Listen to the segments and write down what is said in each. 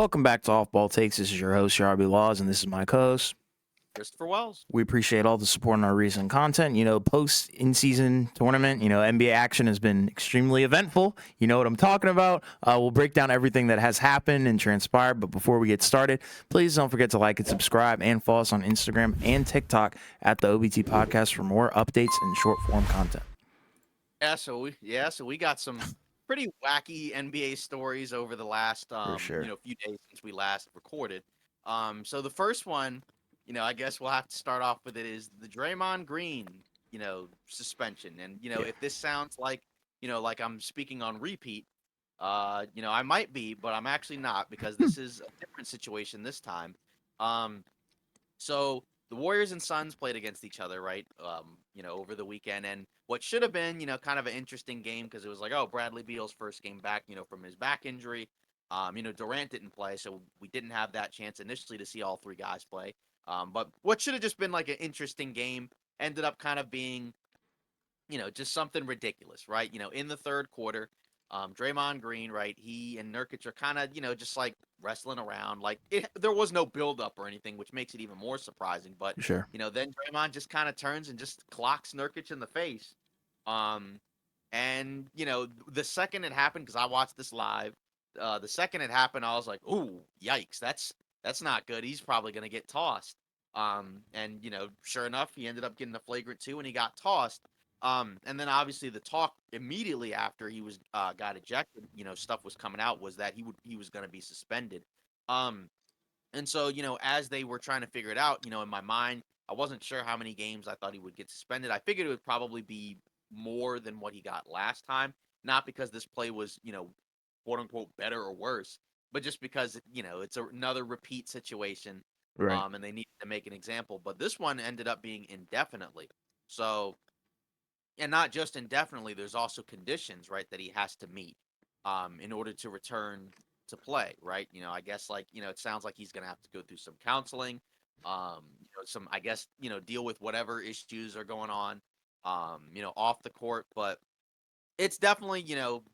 Welcome back to Off Ball Takes. This is your host, Yarby Laws, and this is my co-host. Christopher Wells. We appreciate all the support on our recent content. Post in-season tournament, NBA action has been extremely eventful. You know what I'm talking about. We'll break down everything that has happened and transpired. But before we get started, please don't forget to like and subscribe and follow us on Instagram and TikTok at the OBT Podcast for more updates and short-form content. So we got some pretty wacky NBA stories over the last For sure. few days since we last recorded. So the first one, I guess we'll have to start off with it is the Draymond Green, suspension. And Yeah. if this sounds like, like I'm speaking on repeat, I might be, but I'm actually not because this is a different situation this time. Um, So the Warriors and Suns played against each other, right? Over the weekend, and what should have been, kind of an interesting game because it was like, oh, Bradley Beal's first game back, from his back injury. Durant didn't play, so we didn't have that chance initially to see all three guys play. But what should have just been like an interesting game ended up kind of being just something ridiculous, right? In the third quarter, Draymond Green, right? He and Nurkic are kind of, just like wrestling around. There was no buildup or anything, which makes it even more surprising. But For sure. then Draymond just kind of turns and just clocks Nurkic in the face. Um, and the second it happened, because I watched this live, the second it happened, I was like, "Ooh, yikes! That's not good. He's probably gonna get tossed." And sure enough, he ended up getting a flagrant two, and he got tossed. And then obviously the talk immediately after he was got ejected, stuff was coming out was that he was going to be suspended. Um, and so as they were trying to figure it out, in my mind, I wasn't sure how many games I thought he would get suspended. I figured it would probably be more than what he got last time, not because this play was quote unquote better or worse, but just because it's another repeat situation, Right. and they needed to make an example. But this one ended up being indefinitely. So and not just indefinitely, there's also conditions, right, that he has to meet in order to return to play, right? I guess like, it sounds like he's going to have to go through some counseling, some, I guess, deal with whatever issues are going on, off the court. But it's definitely,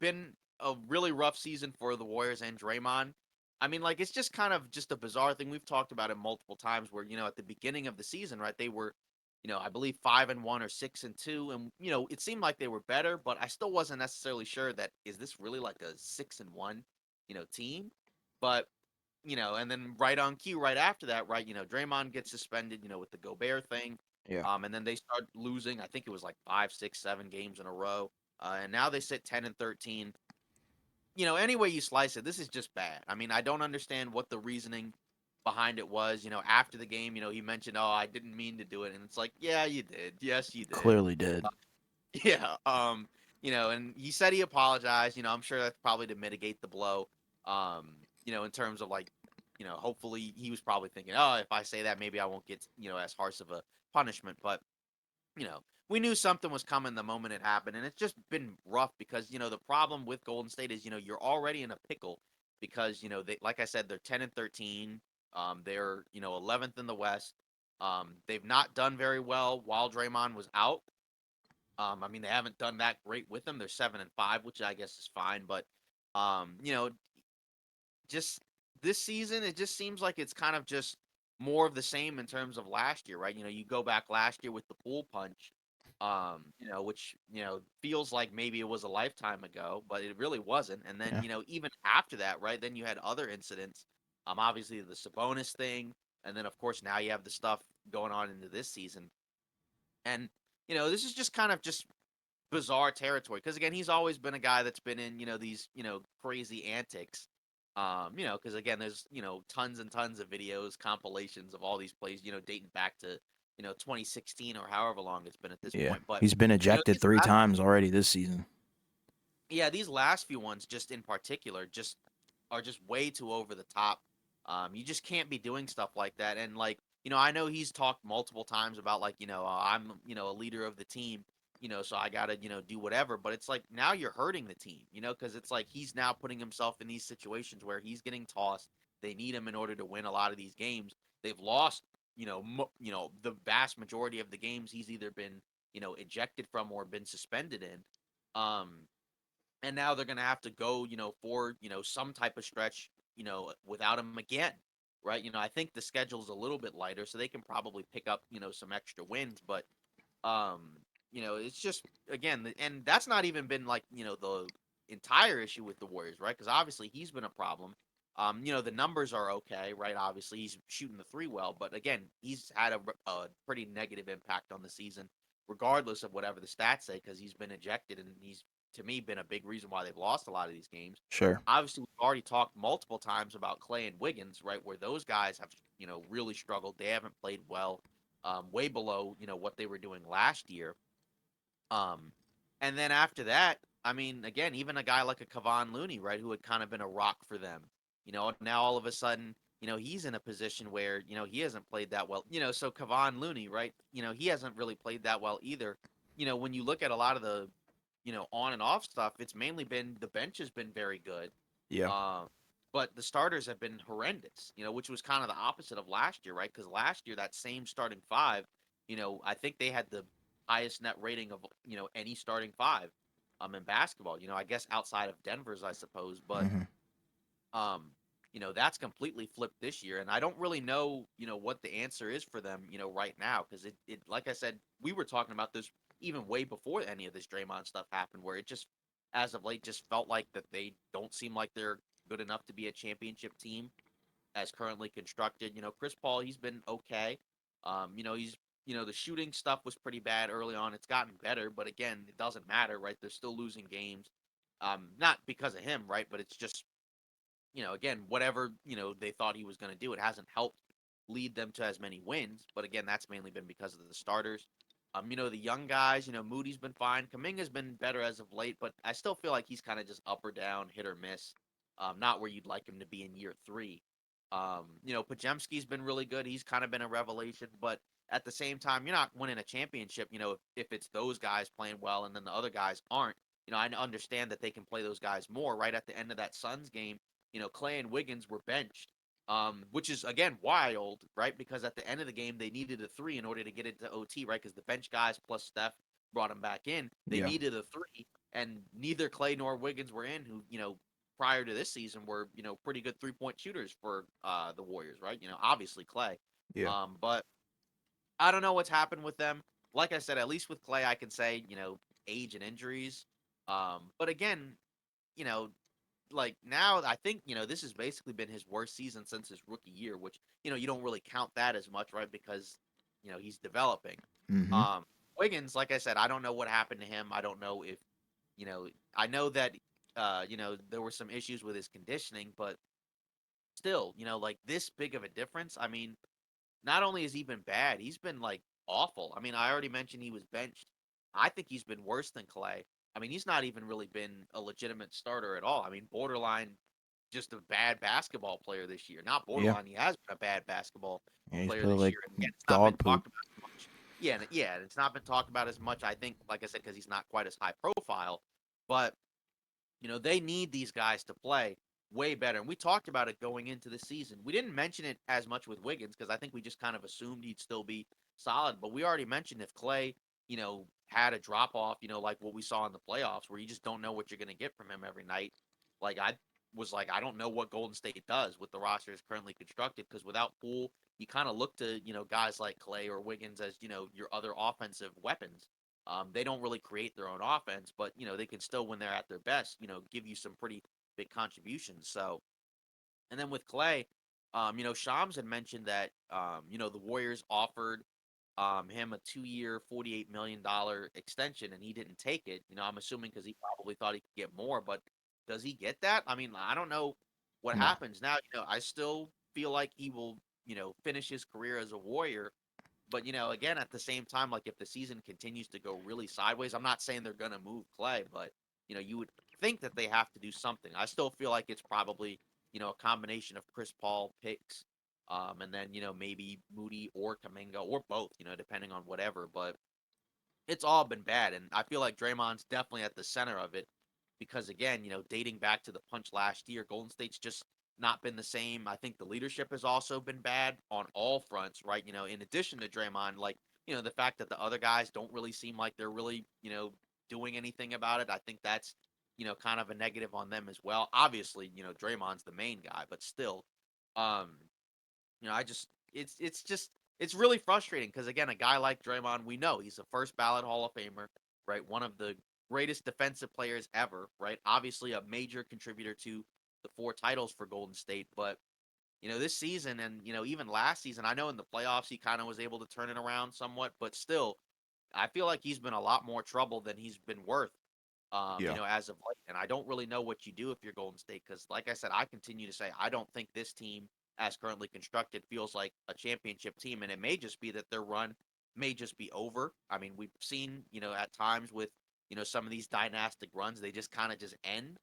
been a really rough season for the Warriors and Draymond. I mean, like, it's just kind of just a bizarre thing. We've talked about it multiple times where, at the beginning of the season, right, they were, I believe 5-1 or 6-2. And, it seemed like they were better, but I still wasn't necessarily sure that is this really like a 6-1, team. But, and then right on cue, right after that, right, Draymond gets suspended, with the Gobert thing. Yeah. And then they start losing. I think it was like 5, 6, 7 games in a row. And now they sit 10-13. Any way you slice it, this is just bad. I mean, I don't understand what the reasoning behind it was. After the game, he mentioned, "Oh, I didn't mean to do it," and it's like, "Yeah, you did. Yes, you did." Clearly did. Yeah. And he said he apologized. I'm sure that's probably to mitigate the blow. In terms of like, hopefully he was probably thinking, "Oh, if I say that, maybe I won't get as harsh of a punishment." But we knew something was coming the moment it happened, and it's just been rough because the problem with Golden State is you're already in a pickle because they, like I said, they're 10-13. They're 11th in the West. They've not done very well while Draymond was out. I mean, they haven't done that great with them. They're 7-5, which I guess is fine, but um, you know, just this season, it just seems like it's kind of just more of the same in terms of last year, right? You go back last year with the pool punch, which, feels like maybe it was a lifetime ago, but it really wasn't. And then, Yeah. even after that, right, then you had other incidents. Obviously the Sabonis thing, and then of course now you have the stuff going on into this season. And, this is just kind of just bizarre territory because again he's always been a guy that's been in these crazy antics because again there's tons and tons of videos compilations of all these plays dating back to 2016 or however long it's been at this Yeah. point. But He's been ejected these 3 times already this season. yeah, these last few ones just in particular just are just way too over the top. You just can't be doing stuff like that. And like, I know he's talked multiple times about like, I'm, a leader of the team, so I gotta, do whatever. But it's like now you're hurting the team, because it's like he's now putting himself in these situations where he's getting tossed. They need him in order to win a lot of these games. They've lost, the vast majority of the games he's either been, ejected from or been suspended in. Um, and now they're going to have to go, for some type of stretch, without him again, right? I think the schedule's a little bit lighter, so they can probably pick up, some extra wins, but um, it's just again, and that's not even been like, the entire issue with the Warriors, right? Because obviously he's been a problem. The numbers are okay, right? Obviously he's shooting the three well, but again, he's had a pretty negative impact on the season, regardless of whatever the stats say, because he's been ejected, and he's to me been a big reason why they've lost a lot of these games. Sure. Obviously, we've already talked multiple times about Clay and Wiggins, right? Where those guys have, really struggled. They haven't played well, way below, what they were doing last year. Um, and then after that, I mean, again, even a guy like a Kevon Looney, right, who had kind of been a rock for them, now all of a sudden, he's in a position where, he hasn't played that well. So Kevon Looney, right, he hasn't really played that well either. When you look at a lot of the, on and off stuff, it's mainly been the bench has been very good. Yeah. Um, but the starters have been horrendous, which was kind of the opposite of last year, right? Because last year, that same starting five, I think they had the highest net rating of any starting five in basketball. I guess outside of Denver's, I suppose, but Hmm. um that's completely flipped this year, and I don't really know what the answer is for them right now, because it like I said, we were talking about this even way before any of this Draymond stuff happened, where it just as of late just felt like that they don't seem like they're good enough to be a championship team as currently constructed. Chris Paul, he's been okay. He's the shooting stuff was pretty bad early on. It's gotten better, but again, it doesn't matter, right? They're still losing games. Not because of him, right? But it's just, again, whatever, they thought he was going to do, it hasn't helped lead them to as many wins. But again, that's mainly been because of the starters. The young guys, Moody's been fine. Kaminga's been better as of late, but I still feel like he's kind of just up or down, hit or miss. Not where you'd like him to be in year three. Pajemski's been really good. He's kind of been a revelation, but at the same time, you're not winning a championship, if it's those guys playing well and then the other guys aren't. I understand that they can play those guys more. Right at the end of that Suns game, Clay and Wiggins were benched, which is again wild, right? Because at the end of the game, they needed a three in order to get into OT, right? Because the bench guys plus Steph brought them back in. They Yeah. needed a three, and neither Clay nor Wiggins were in. Who prior to this season were pretty good 3-point shooters for the Warriors, right? Obviously Clay, Yeah. but I don't know what's happened with them. Like I said, at least with Clay, I can say age and injuries. But again, you know like now I think this has basically been his worst season since his rookie year, which you don't really count that as much, right? Because he's developing. Hmm. Um, Wiggins, like I said, I don't know what happened to him. I don't know if you know. I know that there were some issues with his conditioning, but still, like this big of a difference. I mean, not only has he been bad, he's been like awful. I mean, I already mentioned he was benched. I think he's been worse than Clay. I mean, he's not even really been a legitimate starter at all. I mean, borderline just a bad basketball player this year. Not Yeah. borderline, he has been a bad basketball Yeah. He's player played this like year. And again, it's not been dog poop. talked about as much. Yeah, yeah, and it's not been talked about as much, I think, like I said, because he's not quite as high profile. But they need these guys to play way better. And we talked about it going into the season. We didn't mention it as much with Wiggins because I think we just kind of assumed he'd still be solid. But we already mentioned if Clay, had a drop off, like what we saw in the playoffs where you just don't know what you're going to get from him every night. Like I was like, I don't know what Golden State does with the roster is currently constructed because without Poole, you kind of look to, guys like Clay or Wiggins as, your other offensive weapons. They don't really create their own offense, but they can still, when they're at their best, give you some pretty big contributions. So, and then with Clay, Shams had mentioned that the Warriors offered him a 2-year, $48 million extension, and he didn't take it. I'm assuming because he probably thought he could get more, but does he get that? I mean, I don't know what No. happens now. I still feel like he will, finish his career as a Warrior, but again, at the same time, like if the season continues to go really sideways, I'm not saying they're gonna move Clay, but you would think that they have to do something. I still feel like it's probably a combination of Chris Paul picks, and then maybe Moody or Kaminga or both, depending on whatever. But it's all been bad, and I feel like Draymond's definitely at the center of it because again, dating back to the punch last year, Golden State's just not been the same. I think the leadership has also been bad on all fronts, right? In addition to Draymond, like, the fact that the other guys don't really seem like they're really, doing anything about it. I think that's, kind of a negative on them as well. Obviously, Draymond's the main guy, but still, um, I just it's just it's really frustrating because again, a guy like Draymond, we know he's a first ballot Hall of Famer, right? One of the greatest defensive players ever, right? Obviously, a major contributor to the 4 titles for Golden State, but this season and even last season, I know in the playoffs he kind of was able to turn it around somewhat, but still, I feel like he's been a lot more trouble than he's been worth Yeah. as of late. And I don't really know what you do if you're Golden State because, like I said, I continue to say I don't think this team, as currently constructed, feels like a championship team. And it may just be that their run may just be over. I mean, we've seen, at times with, some of these dynastic runs, they just kind of just end,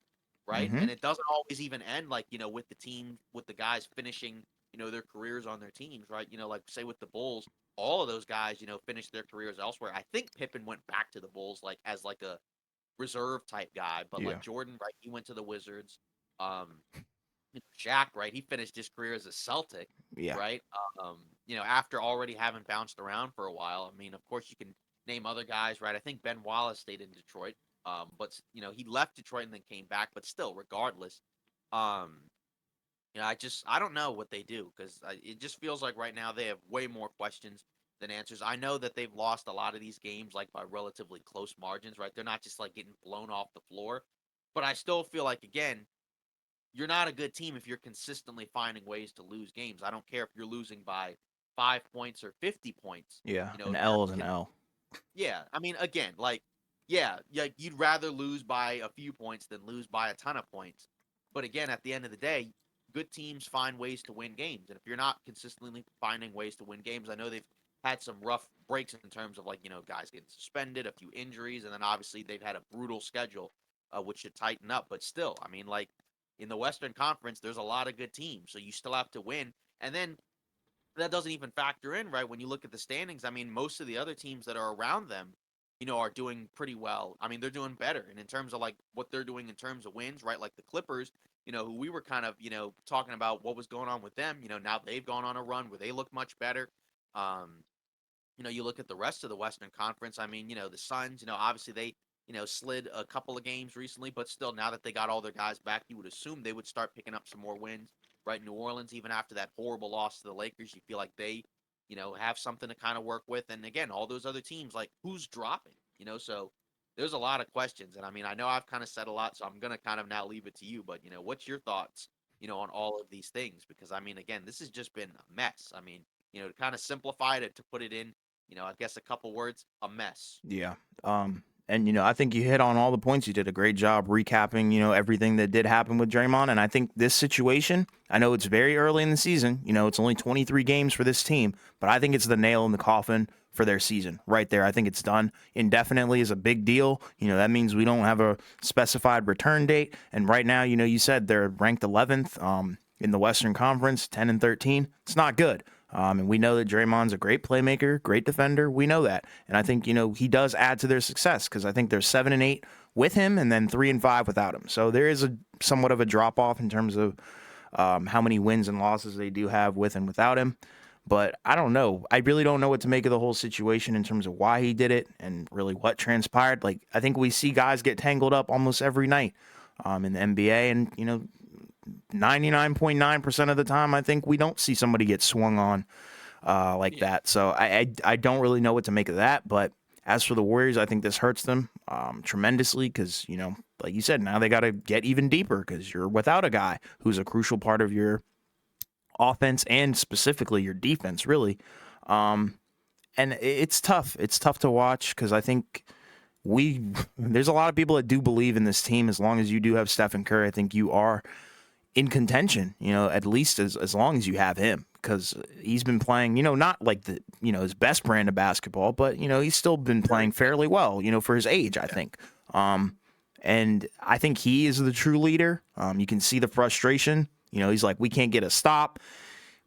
right? Mm-hmm. And it doesn't always even end like, with the team, with the guys finishing, their careers on their teams, right? Like say with the Bulls, all of those guys, finished their careers elsewhere. I think Pippen went back to the Bulls like as like a reserve type guy, but Yeah. like Jordan, right? He went to the Wizards. Um, Shaq, right? He finished his career as a Celtic, Yeah. right? After already having bounced around for a while. I mean, of course, you can name other guys, right? I think Ben Wallace stayed in Detroit, but he left Detroit and then came back. But still, regardless, um, I don't know what they do because it just feels like right now they have way more questions than answers. I know that they've lost a lot of these games like by relatively close margins, right? They're not just like getting blown off the floor, but I still feel like again, you're not a good team if you're consistently finding ways to lose games. I don't care if you're losing by 5 points or 50 points. Yeah. You know, An if L is an you're L. yeah, I mean, again, like, yeah, you'd rather lose by a few points than lose by a ton of points. But again, at the end of the day, good teams find ways to win games. And if you're not consistently finding ways to win games, I know they've had some rough breaks in terms of like, guys getting suspended, a few injuries, and then obviously they've had a brutal schedule, which should tighten up. But still, I mean, like in the Western Conference, there's a lot of good teams, so you still have to win. And then that doesn't even factor in, right? When you look at the standings, I mean, most of the other teams that are around them, are doing pretty well. I mean, they're doing better. And in terms of like what they're doing in terms of wins, right? Like the Clippers, who we were kind of, talking about what was going on with them, now they've gone on a run where they look much better. Um, you look at the rest of the Western Conference. I mean, the Suns, obviously they, slid a couple of games recently, but still, now that they got all their guys back, you would assume they would start picking up some more wins, right? New Orleans, even after that horrible loss to the Lakers, you feel like they, have something to kind of work with. And again, all those other teams, like who's dropping, so there's a lot of questions. And I mean, I know I've kind of said a lot, so I'm going to kind of now leave it to you, but, what's your thoughts, on all of these things? Because I mean, again, this has just been a mess. I mean, to kind of simplify it, to put it in, I guess a couple words, a mess. Yeah. And I think you hit on all the points. You did a great job recapping, everything that did happen with Draymond. And I think this situation, I know it's very early in the season. It's only 23 games for this team, but I think it's the nail in the coffin for their season right there. I think it's done. Indefinitely is a big deal. That means we don't have a specified return date. And right now, you said they're ranked 11th in the Western Conference, 10-13. It's not good. And we know that Draymond's a great playmaker, great defender. We know that. And I think, he does add to their success because I think they're 7-8 with him and then 3-5 without him. So there is a somewhat of a drop off in terms of how many wins and losses they do have with and without him. But I don't know. I really don't know what to make of the whole situation in terms of why he did it and really what transpired. Like, I think we see guys get tangled up almost every night in the NBA. And, 99.9% of the time, I think we don't see somebody get swung on like Yeah. that. So I don't really know what to make of that. But as for the Warriors, I think this hurts them tremendously because, like you said, now they got to get even deeper because you're without a guy who's a crucial part of your offense and specifically your defense, really. And it's tough. It's tough to watch because I think there's a lot of people that do believe in this team. As long as you do have Stephen Curry, I think you are in contention, at least as long as you have him, because he's been playing, not like the, his best brand of basketball, but, he's still been playing fairly well, for his age, I think. And I think he is the true leader. You can see the frustration. He's like, we can't get a stop.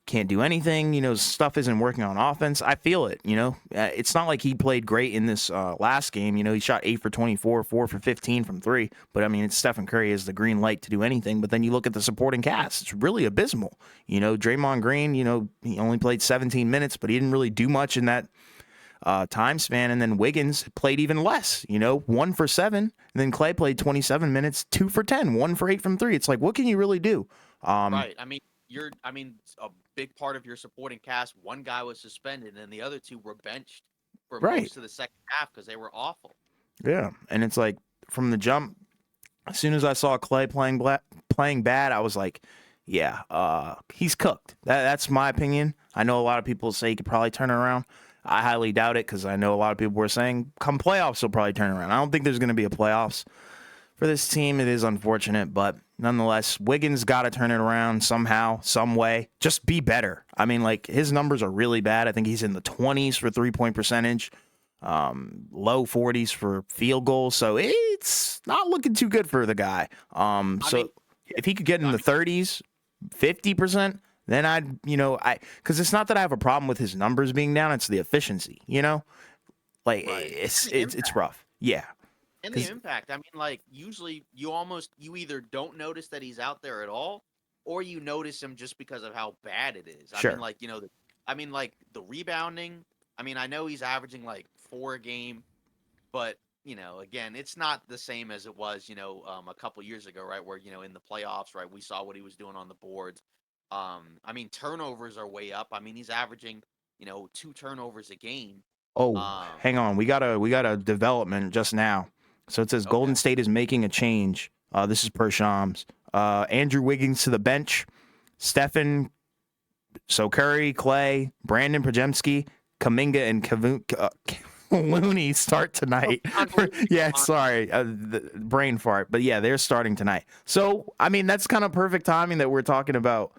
Can't do anything, stuff isn't working on offense. I feel it, It's not like he played great in this last game. He shot 8 for 24, 4 for 15 from 3. But, I mean, it's Stephen Curry has the green light to do anything. But then you look at the supporting cast. It's really abysmal. Draymond Green, he only played 17 minutes, but he didn't really do much in that time span, and then Wiggins played even less. 1 for 7, and then Clay played 27 minutes, 2 for 10, 1 for 8 from three. It's like, what can you really do? Right. I mean, a big part of your supporting cast, one guy was suspended, and the other two were benched for Right. most of the second half because they were awful. Yeah, and it's like from the jump, as soon as I saw Clay playing bad, I was like, yeah, he's cooked. That's my opinion. I know a lot of people say he could probably turn it around. I highly doubt it because I know a lot of people were saying come playoffs he'll probably turn it around. I don't think there's going to be a playoffs for this team. It is unfortunate, but nonetheless, Wiggins got to turn it around somehow, some way. Just be better. I mean, like his numbers are really bad. I think he's in the 20s for 3-point percentage, low 40s for field goals. So it's not looking too good for the guy. I So mean, yeah, if he could get in I the mean, 30s, 50%, then because it's not that I have a problem with his numbers being down. It's the efficiency, like right. it's rough. Yeah. And the impact. I mean, like usually you either don't notice that he's out there at all, or you notice him just because of how bad it is. I mean, Sure. like like the rebounding. I mean, I know he's averaging like 4 a game, but again, it's not the same as it was, a couple years ago, right? Where in the playoffs, right, we saw what he was doing on the boards. I mean, turnovers are way up. I mean, he's averaging 2 turnovers a game. Oh, Um, hang on. We got a development just now. So it says okay. Golden State is making a change. This is per Shams. Andrew Wiggins to the bench. Stephen, so Curry, Clay, Brandon Pajemski, Kaminga, and Looney start tonight. Yeah, sorry, the brain fart. But yeah, they're starting tonight. So I mean, that's kind of perfect timing that we're talking about.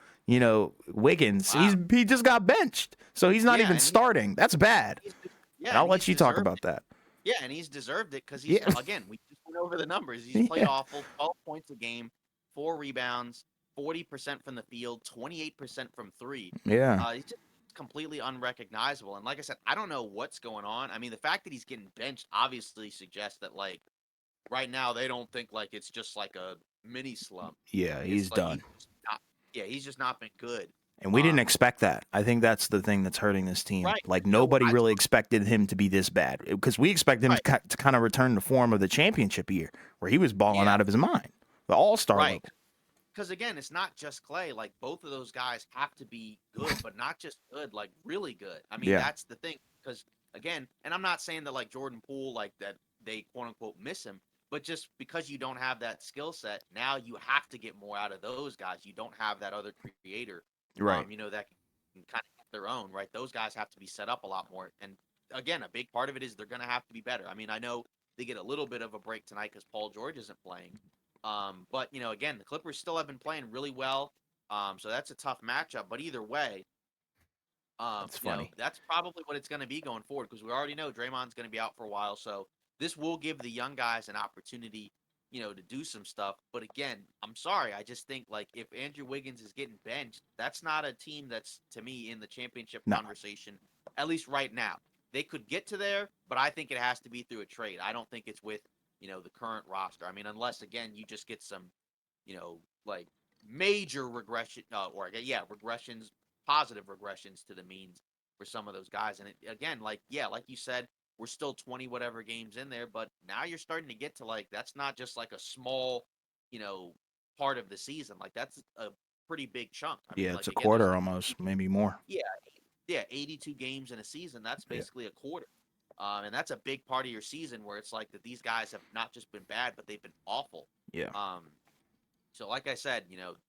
Wiggins. Wow. He just got benched, so he's not Yeah, even and starting. That's bad. he's And yeah, I'll and let he's you talk deserved about it. that. Yeah, and he's deserved it because Yeah. again, we just went over the numbers. He's played Yeah. awful, 12 points a game, 4 rebounds, 40% from the field, 28% from three. Yeah. He's just completely unrecognizable. And like I said, I don't know what's going on. I mean, the fact that he's getting benched obviously suggests that like right now they don't think like it's just like a mini slump. Yeah, It's he's like done. he's just not been good. And we didn't Um, expect that. I think that's the thing that's hurting this team. right. Like So nobody I really expected him to be this bad because we expected him right. to kind of return to form of the championship year where he was balling Yeah. out of his mind, the all-star Right. level. Because again, it's not just Clay. Like both of those guys have to be good, but not just good, like really good. I mean, Yeah. that's the thing. Because again, and I'm not saying that like Jordan Poole, like that they quote unquote miss him, but just because you don't have that skill set, now you have to get more out of those guys. You don't have that other creator, Right. that can kind of get their own, right? Those guys have to be set up a lot more. And again, a big part of it is they're going to have to be better. I mean, I know they get a little bit of a break tonight because Paul George isn't playing. But again, the Clippers still have been playing really well. So that's a tough matchup. But either way, That's funny. that's probably what it's going to be going forward because we already know Draymond's going to be out for a while. So this will give the young guys an opportunity, to do some stuff. But again, I'm sorry. I just think like if Andrew Wiggins is getting benched, that's not a team that's to me in the championship No. conversation, at least right now. They could get to there, but I think it has to be through a trade. I don't think it's with, the current roster. I mean, unless again you just get some, like major regression or yeah, regressions, positive regressions to the means for some of those guys. And again, like yeah, like you said, we're still 20 whatever games in there, but now you're starting to get to like that's not just like a small, you know, part of the season. Like that's a pretty big chunk. I mean, Yeah, it's like a again, there's quarter almost, maybe more. yeah, yeah, 82 games in a season. That's Yeah. basically a quarter. And that's a big part of your season where it's like that these guys have not just been bad, but they've been awful. Yeah. So like I said,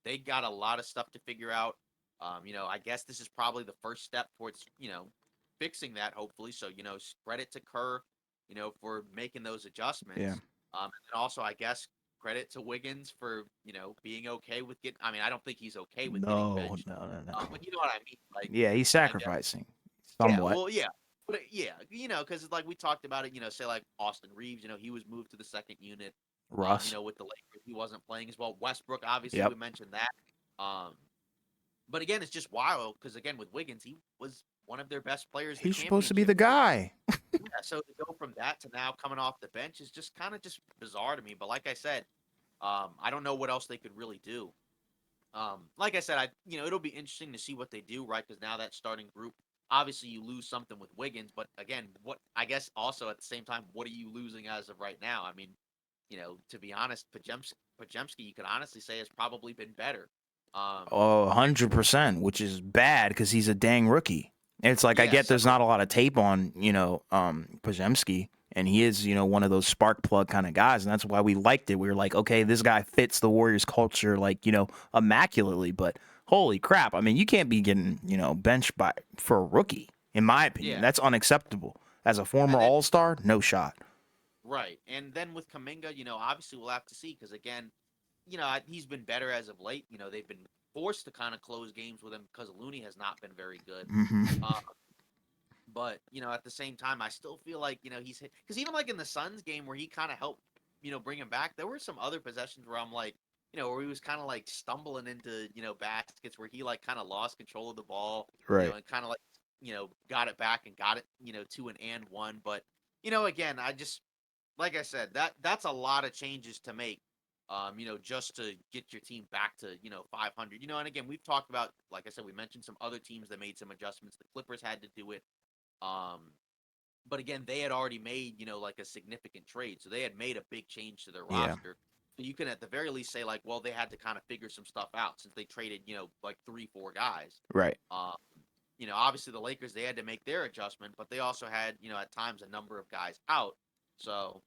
they got a lot of stuff to figure out. I guess this is probably the first step towards, fixing that hopefully. So, credit to Kerr, for making those Yeah. adjustments. And also I guess credit to Wiggins for, being okay with getting I mean, I don't think he's okay with getting No, benched. no, no, no. But you know what I mean? Like Yeah, he's I guess sacrificing yeah, somewhat. well, yeah. But yeah, because like we talked about it, say like Austin Reeves, he was moved to the second unit. Russ. With the Lakers, he wasn't playing as well. Westbrook, obviously, Yep. we mentioned that. Um, but again, it's just wild because again, with Wiggins, he was one of their best players the He's supposed to be championship. the guy. Yeah, so to go from that to now coming off the bench is just kind of just bizarre to me. But like I said, I don't know what else they could really do. Like I said, it'll be interesting to see what they do, right? Because now that starting group obviously you lose something with Wiggins, but again, what I guess also at the same time, what are you losing as of right now? I mean, to be honest, Pajemski, you could honestly say has probably been better. Um, Oh, 100%, which is bad because he's a dang rookie. It's like I yeah, get so there's not a lot of tape on, Pajemski, and he is, one of those spark plug kind of guys, and that's why we liked it. We were like, okay, this guy fits the Warriors culture, like, immaculately. But holy crap, I mean, you can't be getting, benched for a rookie, in my opinion. yeah, That's unacceptable. As a former and then All Star, no shot. right, and then with Kaminga, obviously we'll have to see because again, he's been better as of late. They've been forced to kind of close games with him because Looney has not been very good. Hmm. Uh, but at the same time, I still feel like he's hit because even like in the Suns game where he kind of helped bring him back, there were some other possessions where I'm like where he was kind of like stumbling into baskets where he like kind of lost control of the ball, Right. and kind of like got it back and got it to an and one. But again, I just like I said, that's a lot of changes to make. Just to get your team back to 500. And again, we've talked about, like I said, we mentioned some other teams that made some adjustments. The Clippers had to do it. Um, but again, they had already made, like a significant trade. So they had made a big change to their Yeah. roster. So you can at the very least say, like, well, they had to kind of figure some stuff out since they traded, like 3, 4 guys. Right. Um, obviously the Lakers, they had to make their adjustment, but they also had, at times a number of guys out. So,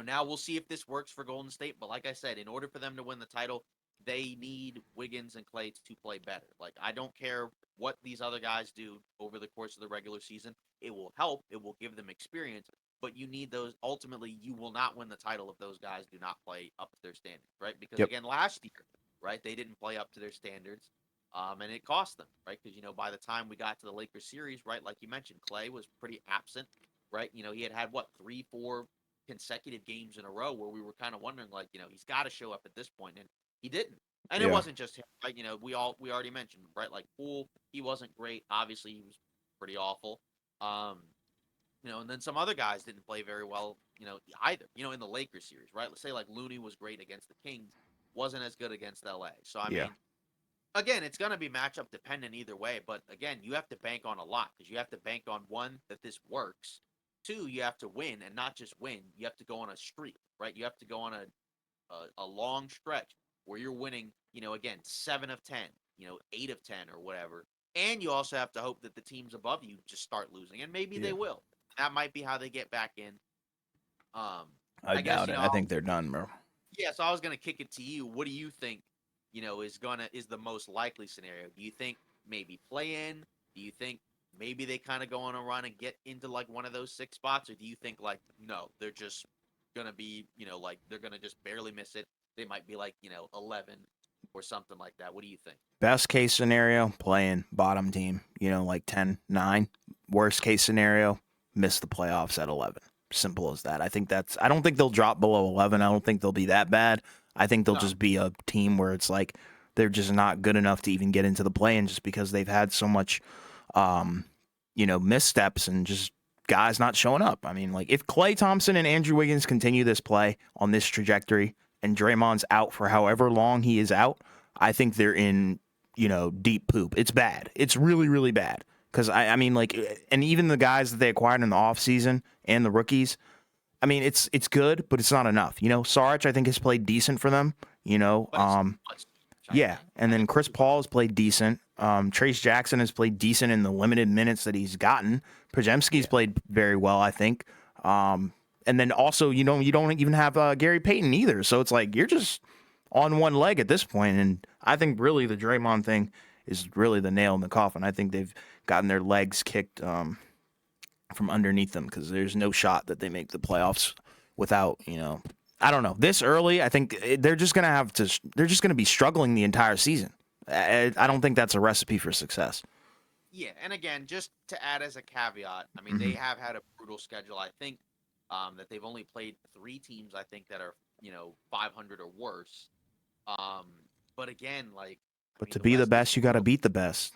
now we'll see if this works for Golden State. But like I said, in order for them to win the title, they need Wiggins and Clay to play better. Like, I don't care what these other guys do over the course of the regular season. It will help, it will give them experience, but you need those. Ultimately, you will not win the title if those guys do not play up to their standards, right? Because Yep. again, last year, right, they didn't play up to their standards. And it cost them, right? Because by the time we got to the Lakers series, right, like you mentioned, Clay was pretty absent, right? He had what 3, 4 consecutive games in a row where we were kind of wondering, like, he's got to show up at this point, and he didn't. And it Yeah. wasn't just him, right? We already mentioned, right? Like Poole, he wasn't great. Obviously, he was pretty awful. Um, and then some other guys didn't play very well, either. In the Lakers series, right? Let's say like Looney was great against the Kings, wasn't as good against LA. So I Yeah. mean, again, it's going to be matchup dependent either way. But again, you have to bank on a lot because you have to bank on one, that this works. Two, you have to win, and not just win. You have to go on a streak, right? You have to go on a long stretch where you're winning. Again, 7 of 10, 8 of 10, or whatever. And you also have to hope that the teams above you just start losing, and maybe they Yeah. will. That might be how they get back in. Um, I I guess doubt it. I think they're done, bro. yeah, so I was gonna kick it to you. What do you think, is the most likely scenario? Do you think maybe play in? Do you think maybe they kind of go on a run and get into like one of those 6 spots, or do you think like no, they're just gonna be, like they're gonna just barely miss it? They might be like 11 or something like that. What do you think? Best case scenario, playing bottom team, like 10-9. Worst case scenario, miss the playoffs at 11. Simple as that. I don't think they'll drop below 11. I don't think they'll be that bad. I think they'll No, just be a team where it's like they're just not good enough to even get into the play in just because they've had so much, um, missteps and just guys not showing up. I mean, like if Klay Thompson and Andrew Wiggins continue this play on this trajectory and Draymond's out for however long he is out, I think they're in deep poop. It's bad. It's really, really bad. Because, I mean, like, and even the guys that they acquired in the offseason and the rookies, I mean, it's good, but it's not enough. Sarge, I think, has played decent for them. but it's too much, I Yeah. think. And I then think it's Chris too much. Paul has played decent. Trace Jackson has played decent in the limited minutes that he's gotten. Pajemski's Yeah. played very well, I think. And then also, you don't even have Gary Payton either. So it's like you're just on one leg at this point. And I think really the Draymond thing is really the nail in the coffin. I think they've gotten their legs kicked from underneath them because there's no shot that they make the playoffs without, I don't know. This early, I think they're just going to have to, they're just going to be struggling the entire season. I don't think that's a recipe for success. Yeah, and again, just to add as a caveat, I mean, they Hmm. have had a brutal schedule. I think that they've only played 3 teams, I think, that are 500 or worse. Um, but again, like, I But mean, to the be the West is best, you got to brutal. beat the best,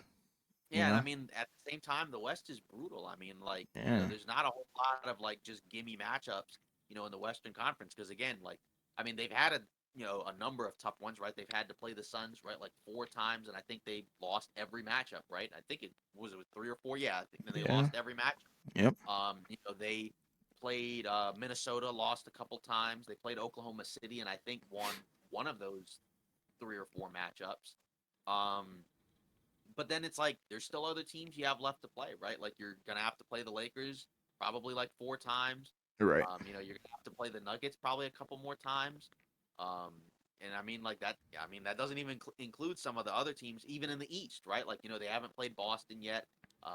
you Yeah, and I know? mean, at the same time, the West is brutal. I mean, like, Yeah. there's not a whole lot of like just gimme matchups, in the Western Conference because again, like, I mean, they've had a a number of tough ones, right? They've had to play the Suns, right, like 4 times, and I think they lost every matchup, right? I think it was 3 or 4, yeah. I think they Yeah. lost every match. Yep. They played Minnesota, lost a couple times. They played Oklahoma City, and I think won one of those 3 or 4 matchups. Um, but then it's like there's still other teams you have left to play, right? Like you're gonna have to play the Lakers probably like 4 times. Right. You're gonna have to play the Nuggets probably a couple more times. Um, and I mean like that. I mean that doesn't even include some of the other teams, even in the East, right? Like they haven't played Boston yet.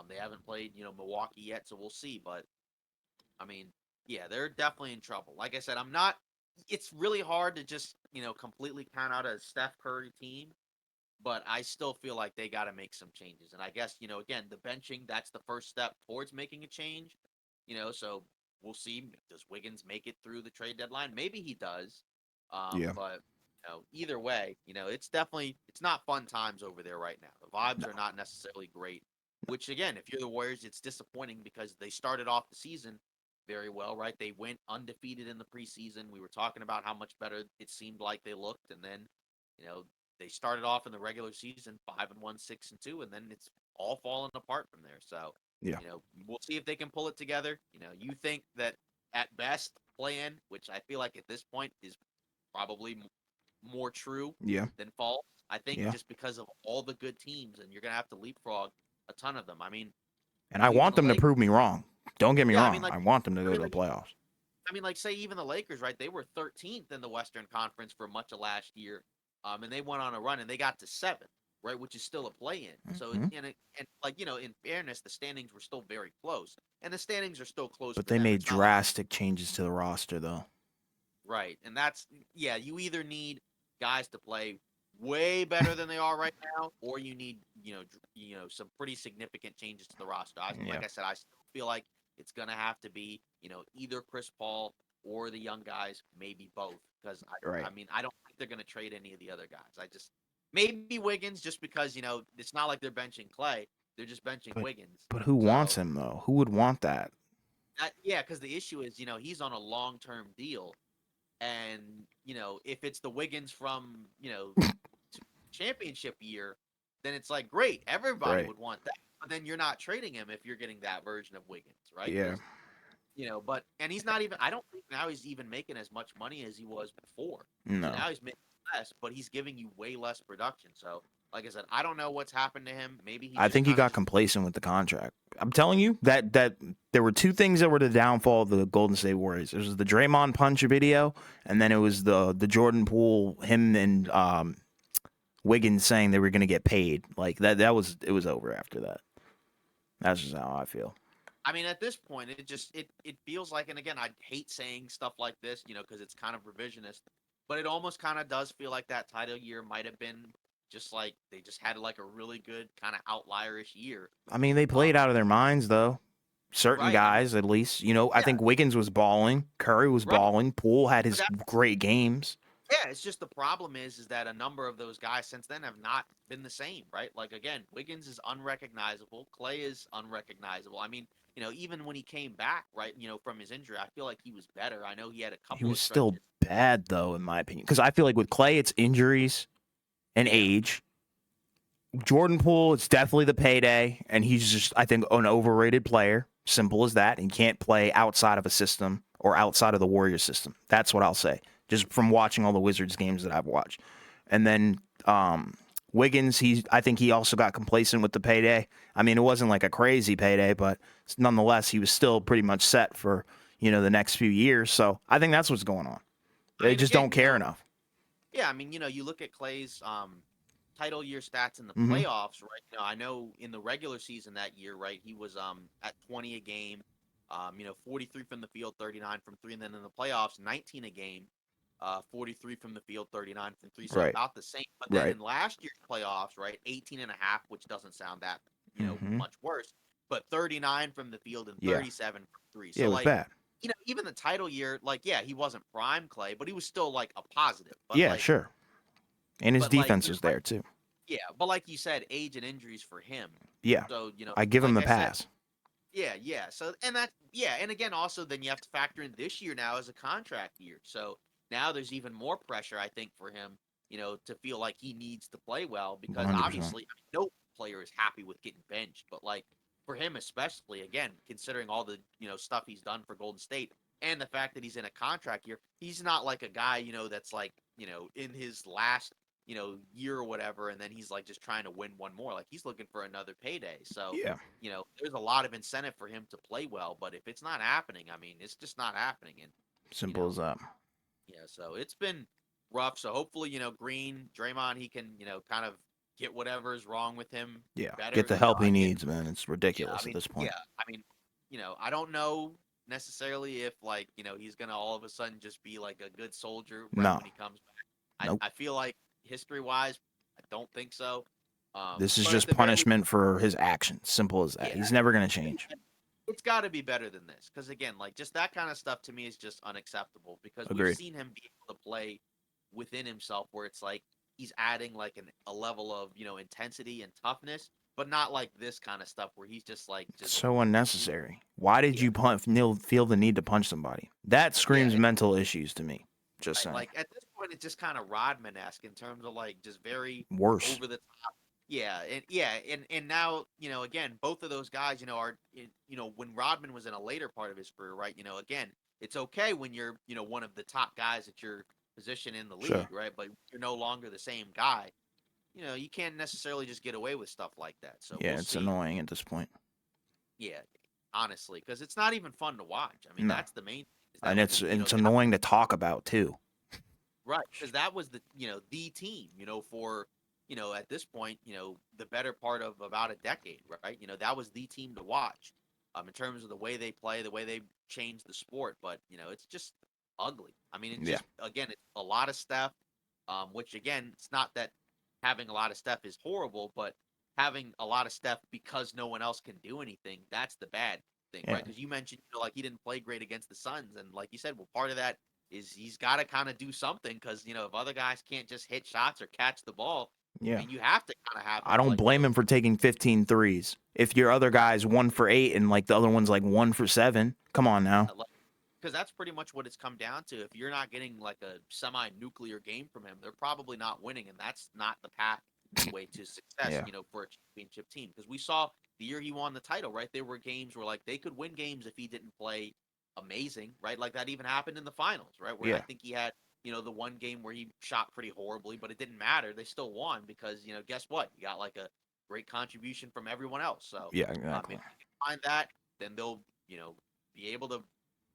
They haven't played Milwaukee yet, so we'll see. But I mean, yeah, they're definitely in trouble. Like I said, I'm not. It's really hard to just completely count out a Steph Curry team, but I still feel like they got to make some changes. And I guess, again, the benching, that's the first step towards making a change. So we'll see. Does Wiggins make it through the trade deadline? Maybe he does. Yeah. But either way, it's not fun times over there right now. The vibes No. are not necessarily great. Which again, if you're the Warriors, it's disappointing because they started off the season very well, right? They went undefeated in the preseason. We were talking about how much better it seemed like they looked, and then you know they started off in the regular season 5-1, 6-2, and then it's all fallen apart from there. So, Yeah. we'll see if they can pull it together. You think that at best plan, which I feel like at this point is probably more true Yeah. than false. I think Yeah. just because of all the good teams, and you're gonna have to leapfrog a ton of them. I mean, And I even want the them to Lakers. prove me wrong. Don't get me Yeah, wrong. I want them to I go mean, to the like, playoffs. say even the Lakers, right? They were 13th in the Western Conference for much of last year, and they went on a run and they got to 7th, right? Which is still a play-in. So, Hmm. in fairness, the standings were still very close, and the standings are still close But for they them. made It's not like drastic changes to the roster, though. right, and that's yeah. You either need guys to play way better than they are right now, or you need some pretty significant changes to the roster. Yeah. Like I said, I still feel like it's gonna have to be either Chris Paul or the young guys, maybe both. Because I Right. mean I don't think they're gonna trade any of the other guys. I just maybe Wiggins just because it's not like they're benching Clay, they're just benching But Wiggins. but who wants So him though? Who would want that? yeah, because the issue is he's on a long term deal. And if it's the Wiggins from championship year, then it's like great, everybody Right. would want that. But then you're not trading him if you're getting that version of Wiggins, right? Yeah. Because but and he's not even. I don't think now he's even making as much money as he was before. So No. now he's making less, but he's giving you way less production. So like I said, I don't know what's happened to him. Maybe he I just think he kind of got just complacent with the contract. I'm telling you that there were two things that were the downfall of the Golden State Warriors. It was the Draymond punch video, and then it was the Jordan Poole, him and Wiggins saying they were going to get paid. Like that. It was over after that. That's just how I feel. I mean, at this point, it feels like, and again, I hate saying stuff like this, because it's kind of revisionist, but it almost kind of does feel like that title year might have been just like they just had like a really good kind of outlierish year. I mean, they Um, played out of their minds though. Certain right. I mean, guys, at least. I yeah, think Wiggins was balling. Curry was right. balling. Poole had But his great games. yeah, it's just the problem is that a number of those guys since then have not been the same, right? Like again, Wiggins is unrecognizable. Clay is unrecognizable. I mean, even when he came back, right, from his injury, I feel like he was better. I know he had a He couple was of still stretches. bad though, in my opinion, because I feel like with Clay, it's injuries and Yeah, age. Jordan Poole, it's definitely the payday, and he's just, I think, an overrated player. Simple as that. And can't play outside of a system or outside of the Warrior system. That's what I'll say, just from watching all the Wizards games that I've watched. And then Wiggins, I think he also got complacent with the payday. I mean, it wasn't like a crazy payday, but nonetheless, he was still pretty much set for the next few years. So I think that's what's going on. I They mean, just don't again, care enough. yeah, I mean, you look at Clay's title year stats in the Hmm. playoffs, right? I know in the regular season that year, right, he was at 20 a game, 43 from the field, 39 from three, and then in the playoffs, 19 a game, 43 from the field, 39 from three, so Right. about the same. But then Right. in last year's playoffs, right, 18 and a half, which doesn't sound that, Hmm. much worse, but 39 from the field and Yeah. 37 from three. Yeah, So it was like, bad. even the title year, like, yeah, he wasn't prime Clay, but he was still like a positive. Yeah, sure. And his defense was there too. Yeah, but like you said, age and injuries for him. Yeah. So, I give him like the I said, pass. yeah. So, and that, yeah. And again, also, then you have to factor in this year now as a contract year. So, now there's even more pressure, I think, for him, to feel like he needs to play well because 100%. obviously no player is happy with getting benched, but like for him especially, again, considering all the stuff he's done for Golden State and the fact that he's in a contract year, he's not like a guy that's like in his last year or whatever, and then he's like just trying to win one more. Like he's looking for another payday. So Yeah, there's a lot of incentive for him to play well, but if it's not happening, I mean, it's just not happening. And you simple know, as that. yeah, so it's been rough. So hopefully, Green, Draymond, he can, kind of get whatever is wrong with him Yeah, get better. the help he Again, needs, man. It's yeah, I ridiculous at mean, this point. yeah, I mean, I don't know necessarily if like, he's gonna all of a sudden just be like a good soldier right No, when he comes back. nope. I feel like history wise, I don't think so. This is But at just the very least, punishment for his actions. Simple as that. yeah, He's never gonna change. it's got to be better than this because again, like just that kind of stuff to me is just unacceptable because we've Agreed. seen him be able to play within himself where it's like he's adding like a level of intensity and toughness, but not like this kind of stuff where he's just like It's just so unnecessary. Why did yeah, you feel the need to punch somebody? That yeah, screams mental issues to me. Just right. saying. Like at this point, it's just kind of Rodman-esque in terms of like just very Worse. over the top. Yeah, and now again, both of those guys are when Rodman was in a later part of his career, right? Again, it's okay when you're one of the top guys at your position in the Sure. league, right? But you're no longer the same guy. You can't necessarily just get away with stuff like that. So Yeah, we'll it's see. annoying at this point. Yeah, honestly, because it's not even fun to watch. I mean, No. that's the main thing is that And like it's annoying to talk about too. right, because that was the the team, for at this point, the better part of about a decade, right? That was the team to watch, in terms of the way they play, the way they changed the sport. But it's just ugly. I mean, it's Yeah. just again, it's a lot of stuff. Which again, it's not that having a lot of stuff is horrible, but having a lot of stuff because no one else can do anything, that's the bad thing, Yeah. right? Because you mentioned, like he didn't play great against the Suns, and like you said, well, part of that is he's got to kind of do something because if other guys can't just hit shots or catch the ball, I Yeah. mean you have to kind of have I him don't like blame him for taking 15 threes. If your other guy's 1 for 8 and like the other one's like 1 for 7, come on now. because that's pretty much what it's come down to. If you're not getting like a semi-nuclear game from him, they're probably not winning, and that's not the pathway to success, Yeah. for a championship team. Because we saw the year he won the title, right? There were games where like they could win games if he didn't play amazing, right? Like that even happened in the finals, right? Where I Yeah. think he had the one game where he shot pretty horribly, but it didn't matter. They still won because guess what? You got like a great contribution from everyone else. So Yeah, if exactly. you can find that, then they'll be able to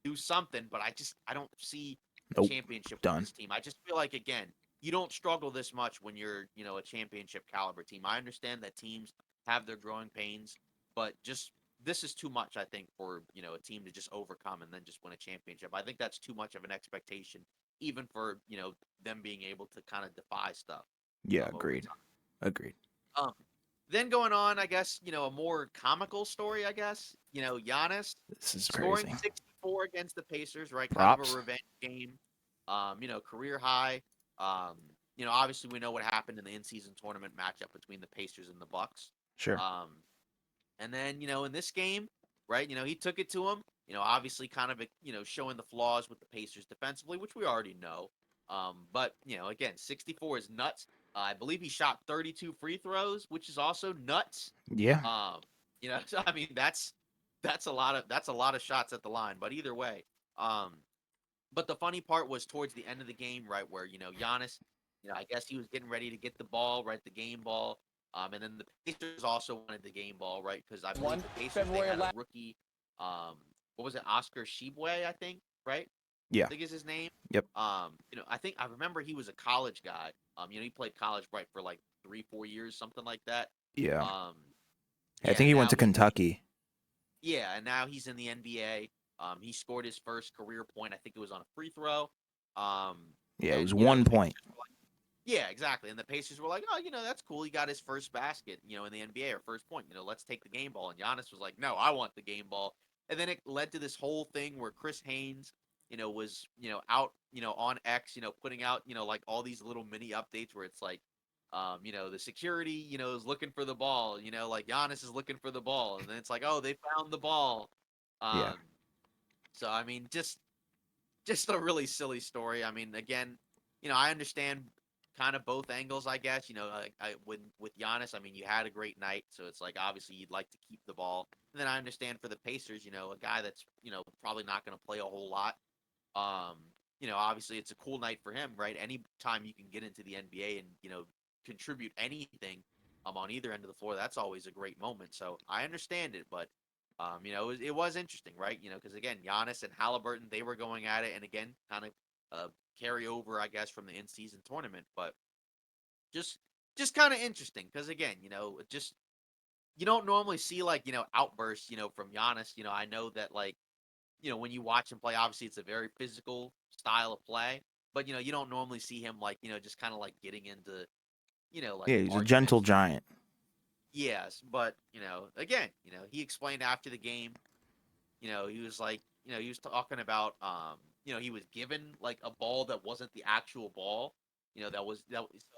do something, but I don't see a Nope. championship with Done. this team. I just feel like again, you don't struggle this much when you're, a championship caliber team. I understand that teams have their growing pains, but just this is too much, I think, for, a team to just overcome and then just win a championship. I think that's too much of an expectation, even for, them being able to kind of defy stuff Yeah, over agreed. time. Agreed. Um, then going on, I guess, a more comical story, I guess, Giannis This is scoring crazy. 64 against the Pacers, right? Kind of a Props. revenge game. Career high. Um, obviously we know what happened in the in-season tournament matchup between the Pacers and the Bucks. Sure. Um, and then, in this game, right, he took it to him, obviously kind of, showing the flaws with the Pacers defensively, which we already know. But, again, 64 is nuts. I believe he shot 32 free throws, which is also nuts. Yeah. Um, so I mean that's a lot of shots at the line. But either way, um, but the funny part was towards the end of the game, right, where Giannis, I guess he was getting ready to get the ball, right, the game ball. And then the Pacers also wanted the game ball, right, because I believe the Pacers they had a rookie, um, what was it, Oscar Shibwe, I think, right? Yeah. I think is his name. Yep. I think I remember he was a college guy. He played college right for like 3-4 years, something like that. Yeah. Um, I yeah, think and he went now to Kentucky. and now he's in the NBA. He scored his first career point. I think it was on a free throw. Yeah, it And was 1 point. yeah, exactly. And the Pacers were like, oh, that's cool. He got his first basket, in the NBA or first point. Let's take the game ball. And Giannis was like, no, I want the game ball. And then it led to this whole thing where Chris Haynes, was out, on X, putting out, like all these little mini updates where it's like, the security, is looking for the ball, like Giannis is looking for the ball, and then it's like, oh, they found the ball. Yeah. Um, so I mean, just just a really silly story. I mean, again, I understand kind of both angles, I guess. With Giannis, I mean, you had a great night, so it's like obviously you'd like to keep the ball. And then I understand for the Pacers, a guy that's probably not going to play a whole lot. Um, obviously it's a cool night for him, right? Anytime you can get into the NBA and contribute anything on either end of the floor, that's always a great moment. So I understand it, but it was interesting, right? Because again, Giannis and Halliburton, they were going at it, and again, kind of carry over, I guess, from the in-season tournament, but just just kind of interesting because again, just you don't normally see like outbursts, from Giannis. I know that like when you watch him play, obviously it's a very physical style of play, but you don't normally see him like just kind of like getting into like Yeah, he's a gentle arguments. giant. Yes, but again, he explained after the game. He was like, he was talking about, he was given like a ball that wasn't the actual ball. That was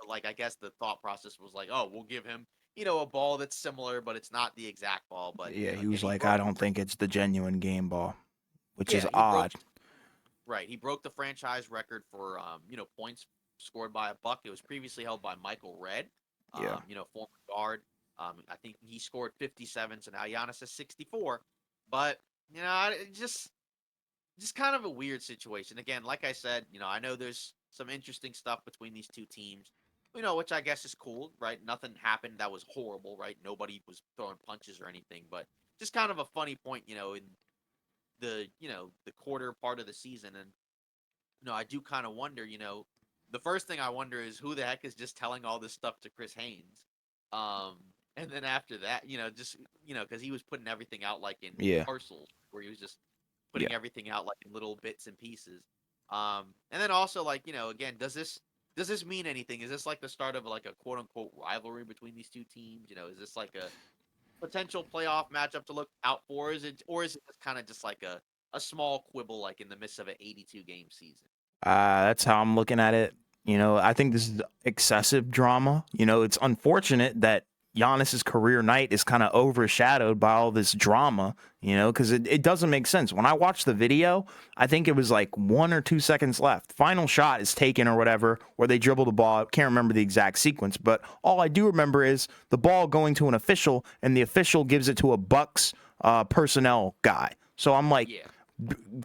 like I guess the thought process was like, oh, we'll give him a ball that's similar, but it's not the exact ball. But Yeah, he again, was like, I don't think it's the genuine game ball, which is yeah, he broke odd. right. He broke the franchise record for points scored by a buck. It was previously held by Michael Redd, Yeah. former guard. I think he scored 57, so now Giannis has 64. But just kind of a weird situation. Again, like I said, I know there's some interesting stuff between these two teams, which I guess is cool, right? Nothing happened that was horrible, right? Nobody was throwing punches or anything, but just kind of a funny point, in the quarter part of the season. And I do kind of wonder, the first thing I wonder is who the heck is just telling all this stuff to Chris Haynes. Um, and then after that, just because he was putting everything out like in Yeah. parcels, where he was just Yeah. putting everything out like in little bits and pieces. And then also like again, does this mean anything? Is this like the start of like a quote unquote rivalry between these two teams? Is this like a potential playoff matchup to look out for? Is it just kind of just like a small quibble like in the midst of an 82 game season? That's how I'm looking at it. I think this is excessive drama. It's unfortunate that Giannis's career night is kind of overshadowed by all this drama, because it doesn't make sense. When I watched the video, I think it was like 1 or 2 seconds left. Final shot is taken or whatever, where they dribble the ball. I can't remember the exact sequence, but all I do remember is the ball going to an official, and the official gives it to a Bucks personnel guy. So I'm like, Yeah.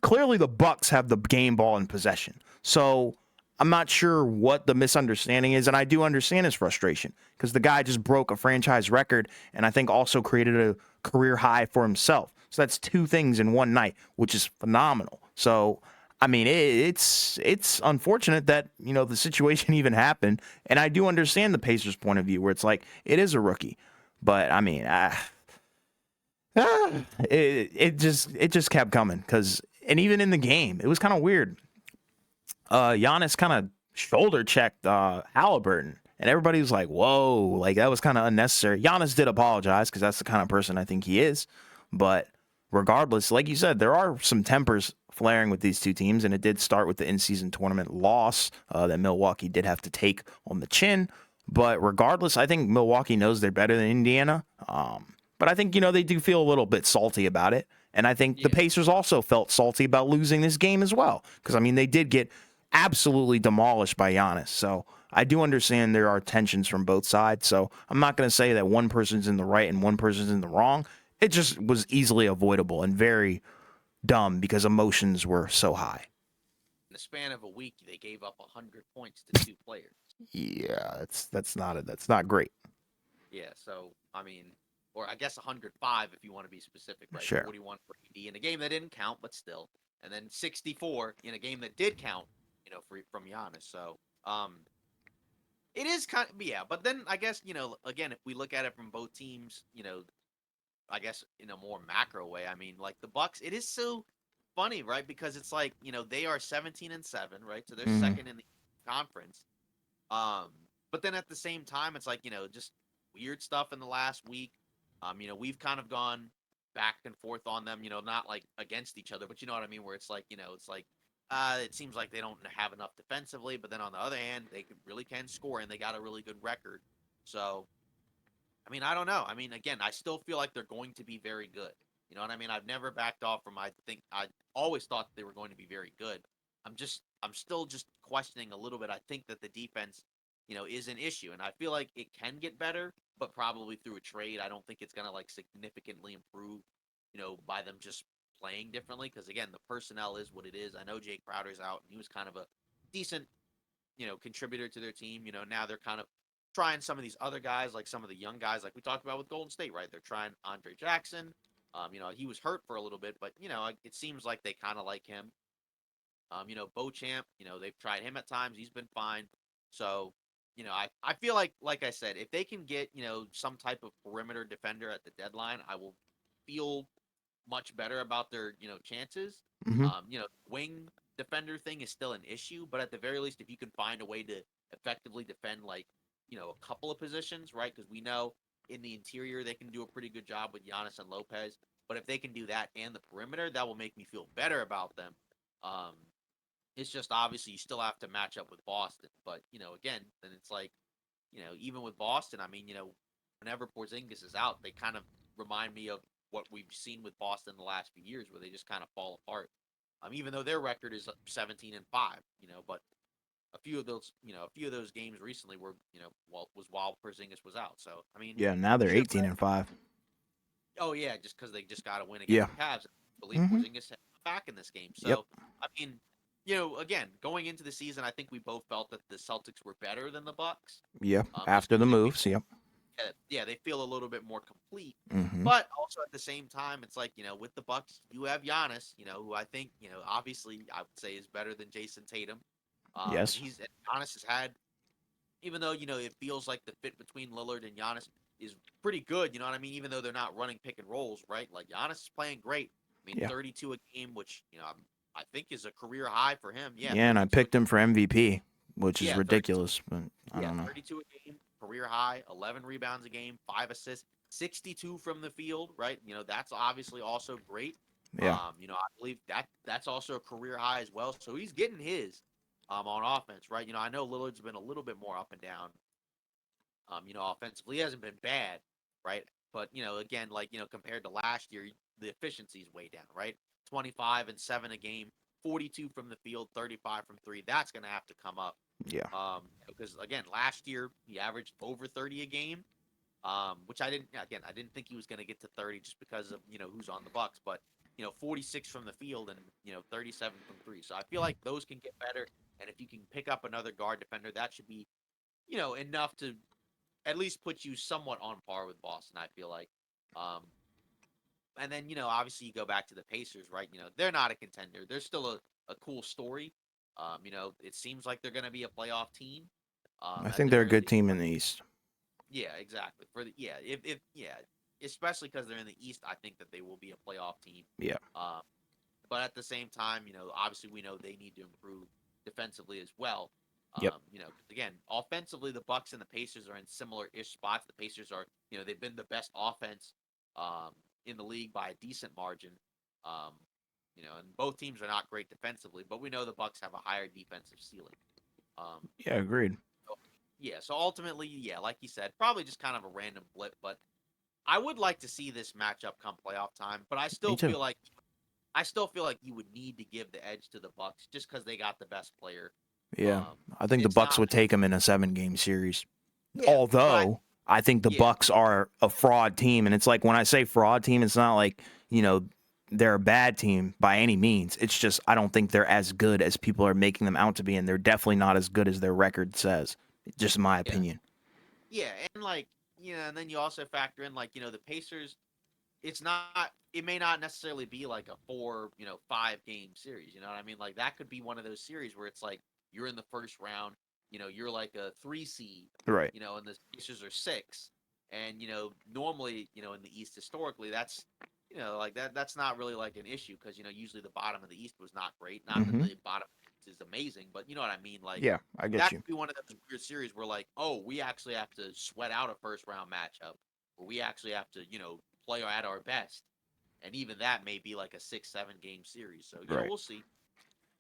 clearly the Bucks have the game ball in possession. So I'm not sure what the misunderstanding is, and I do understand his frustration because the guy just broke a franchise record and I think also created a career high for himself. So that's two things in one night, which is phenomenal. So I mean, it's unfortunate that the situation even happened, and I do understand the Pacers' point of view where it's like it is a rookie, but I mean, it just kept coming because and even in the game, it was kind of weird. Giannis kind of shoulder checked Halliburton, and everybody was like, "Whoa!" Like that was kind of unnecessary. Giannis did apologize because that's the kind of person I think he is. But regardless, like you said, there are some tempers flaring with these two teams, and it did start with the in-season tournament loss that Milwaukee did have to take on the chin. But regardless, I think Milwaukee knows they're better than Indiana. But I think they do feel a little bit salty about it. And I think the Yeah. Pacers also felt salty about losing this game as well. Because, I mean, they did get absolutely demolished by Giannis. So I do understand there are tensions from both sides. So I'm not going to say that one person's in the right and one person's in the wrong. It just was easily avoidable and very dumb because emotions were so high. In the span of a week, they gave up 100 points to two players. Yeah, that's not great. Yeah, so I mean, or I guess 105 if you want to be specific, right? Sure. 41 for AD in a game that didn't count, but still, and then 64 in a game that did count, from Giannis. So, it is kind of yeah, but then I guess again, if we look at it from both teams, I guess in a more macro way, I mean, like the Bucks, it is so funny, right? Because it's like they are 17-7, right? So they're Hmm. second in the conference. Um, but then at the same time, it's like, just weird stuff in the last week. We've kind of gone back and forth on them, not like against each other, but you know what I mean? Where it's like, it seems like they don't have enough defensively, but then on the other hand, they really can score and they got a really good record. So, I mean, I don't know. I mean, again, I still feel like they're going to be very good. You know what I mean? I've never backed off from, I always thought they were going to be very good. I'm still just questioning a little bit. I think that the defense, is an issue, and I feel like it can get better, but probably through a trade. I don't think it's gonna like significantly improve, by them just playing differently. Because again, the personnel is what it is. I know Jake Crowder's out, and he was kind of a decent, contributor to their team. Now they're kind of trying some of these other guys, like some of the young guys, like we talked about with Golden State, right? They're trying Andre Jackson. He was hurt for a little bit, but it seems like they kind of like him. Beauchamp, they've tried him at times. He's been fine. So, I feel like I said, if they can get, some type of perimeter defender at the deadline, I will feel much better about their, chances. Hmm. Wing defender thing is still an issue, but at the very least, if you can find a way to effectively defend, like, a couple of positions, right? Because we know in the interior they can do a pretty good job with Giannis and Lopez. But if they can do that and the perimeter, that will make me feel better about them. Um, it's just obviously you still have to match up with Boston. But, again, then it's like, even with Boston, I mean, whenever Porzingis is out, they kind of remind me of what we've seen with Boston the last few years where they just kind of fall apart. Even though their record is 17-5, but a few of those games recently were, was while Porzingis was out. So, I mean, Yeah, now they're sure. 18-5. Oh yeah, just because they just got to win against Yeah. the Cavs. I believe Hmm. Porzingis back in this game. Yep. So I mean, again, going into the season, I think we both felt that the Celtics were better than the Bucks. Yeah. Just After because the they moves. feel, Yep. yeah, they feel a little bit more complete. Hmm. But also at the same time, it's like with the Bucks, you have Giannis, who I think obviously I would say is better than Jason Tatum. And Yes. Giannis has had, even though it feels like the fit between Lillard and Giannis is pretty good. You know what I mean? Even though they're not running pick and rolls, right? Like Giannis is playing great. I mean, Yeah. 32 a game, which I think is a career high for him. Yeah, Yeah, and I 32 a picked him for MVP, which is yeah, 32 ridiculous, but I yeah, don't know. 32 a game, career high, 11 rebounds a game, 5 assists, 62 from the field, right? That's obviously also great. Yeah. I believe that's also a career high as well. So he's getting his on offense, right? I know Lillard's been a little bit more up and down. Offensively, he hasn't been bad, right? But again, like compared to last year, the efficiency is way down, right? 25 and 7 a game, 42 from the field, 35 from three. That's going to have to come up. Yeah. Because again, last year he averaged over 30 a game, which I didn't think he was going to get to 30 just because of who's on the Bucks, but 46 from the field and 37 from three. So I feel like those can get better, and if you can pick up another guard defender, that should be enough to at least put you somewhat on par with Boston. I feel like, um, and then obviously you go back to the Pacers, right? They're not a contender. They're still a cool story. It seems like they're going to be a playoff team. I At think the they're a very good least. team in the East. Yeah, exactly. If especially because they're in the East, I think that they will be a playoff team. Yeah. Um, but at the same time, obviously we know they need to improve defensively as well. Yep. 'Cause again, offensively, the Bucks and the Pacers are in similar-ish spots. The Pacers are, they've been the best offense in the league by a decent margin. Um, and both teams are not great defensively, but we know the Bucks have a higher defensive ceiling. Um, Yeah, agreed. so, yeah, so ultimately, yeah, like you said, probably just kind of a random blip, but I would like to see this matchup come playoff time. But Me too. I still feel like you would need to give the edge to the Bucks just because they got the best player. Yeah. Um, I think the it's Bucks not, would take them in a 7-game series. yeah, but Although I think the yeah, Bucks are a fraud team, and it's like when I say fraud team, it's not like they're a bad team by any means. It's just I don't think they're as good as people are making them out to be, and they're definitely not as good as their record says. Just my yeah, opinion. yeah, and like and then you also factor in like the Pacers. It's not. It may not necessarily be like a 5 game series. You know what I mean? Like that could be one of those series where it's like you're in the first round. You're like a 3 seed. Right. And the Pacers are 6. And normally, in the East historically, that's like that's not really like an issue because usually the bottom of the East was not great. Not that Mm-hmm. the bottom is amazing, but you know what I mean. Like Yeah, I get that you. could be one of those weird series where like, oh, we actually have to sweat out a first round matchup, where we actually have to play at our best, and even that may be like a 6-7 game series. So Right. we'll see.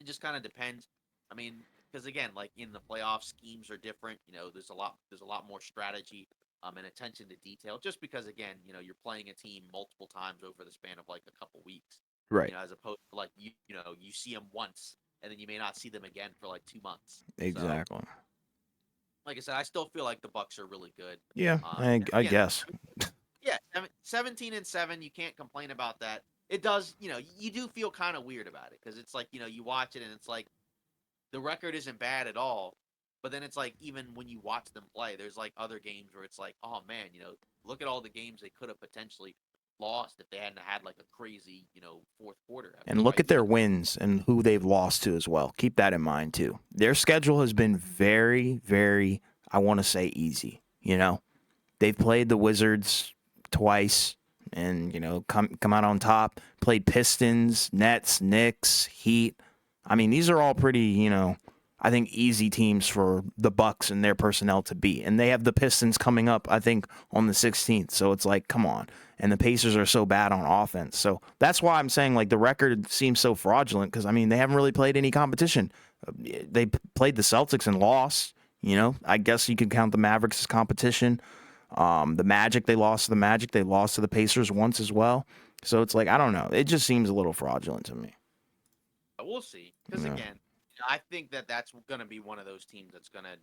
It just kind of depends. I mean, because again, like in the playoffs, schemes are different. There's a lot more strategy and attention to detail. Just because again, you're playing a team multiple times over the span of like a couple weeks. Right. As opposed to like you see them once. and then you may not see them again for like 2 months. So, Exactly. like I said, I still feel like the Bucks are really good. Yeah, And I again, guess. yeah, 17-7, you can't complain about that. It does, you do feel kind of weird about it because it's like, you watch it and it's like the record isn't bad at all. But then it's like even when you watch them play, there's like other games where it's like, oh man, look at all the games they could have potentially lost if they hadn't had like a crazy, fourth quarter. I mean, And look right? at their wins and who they've lost to as well. Keep that in mind too. Their schedule has been very, very, I want to say, easy. They've played the Wizards twice and, come out on top. Played Pistons, Nets, Knicks, Heat. I mean, these are all pretty, I think easy teams for the Bucks and their personnel to beat. And they have the Pistons coming up, I think, on the 16th. So it's like, come on. And the Pacers are so bad on offense. So that's why I'm saying, like, the record seems so fraudulent because, I mean, they haven't really played any competition. They played the Celtics and lost. I guess you could count the Mavericks as competition. The Magic, they lost to the Magic. They lost to the Pacers once as well. So it's like, I don't know. It just seems a little fraudulent to me. We'll see. Because Yeah. again, I think that's going to be one of those teams that's going to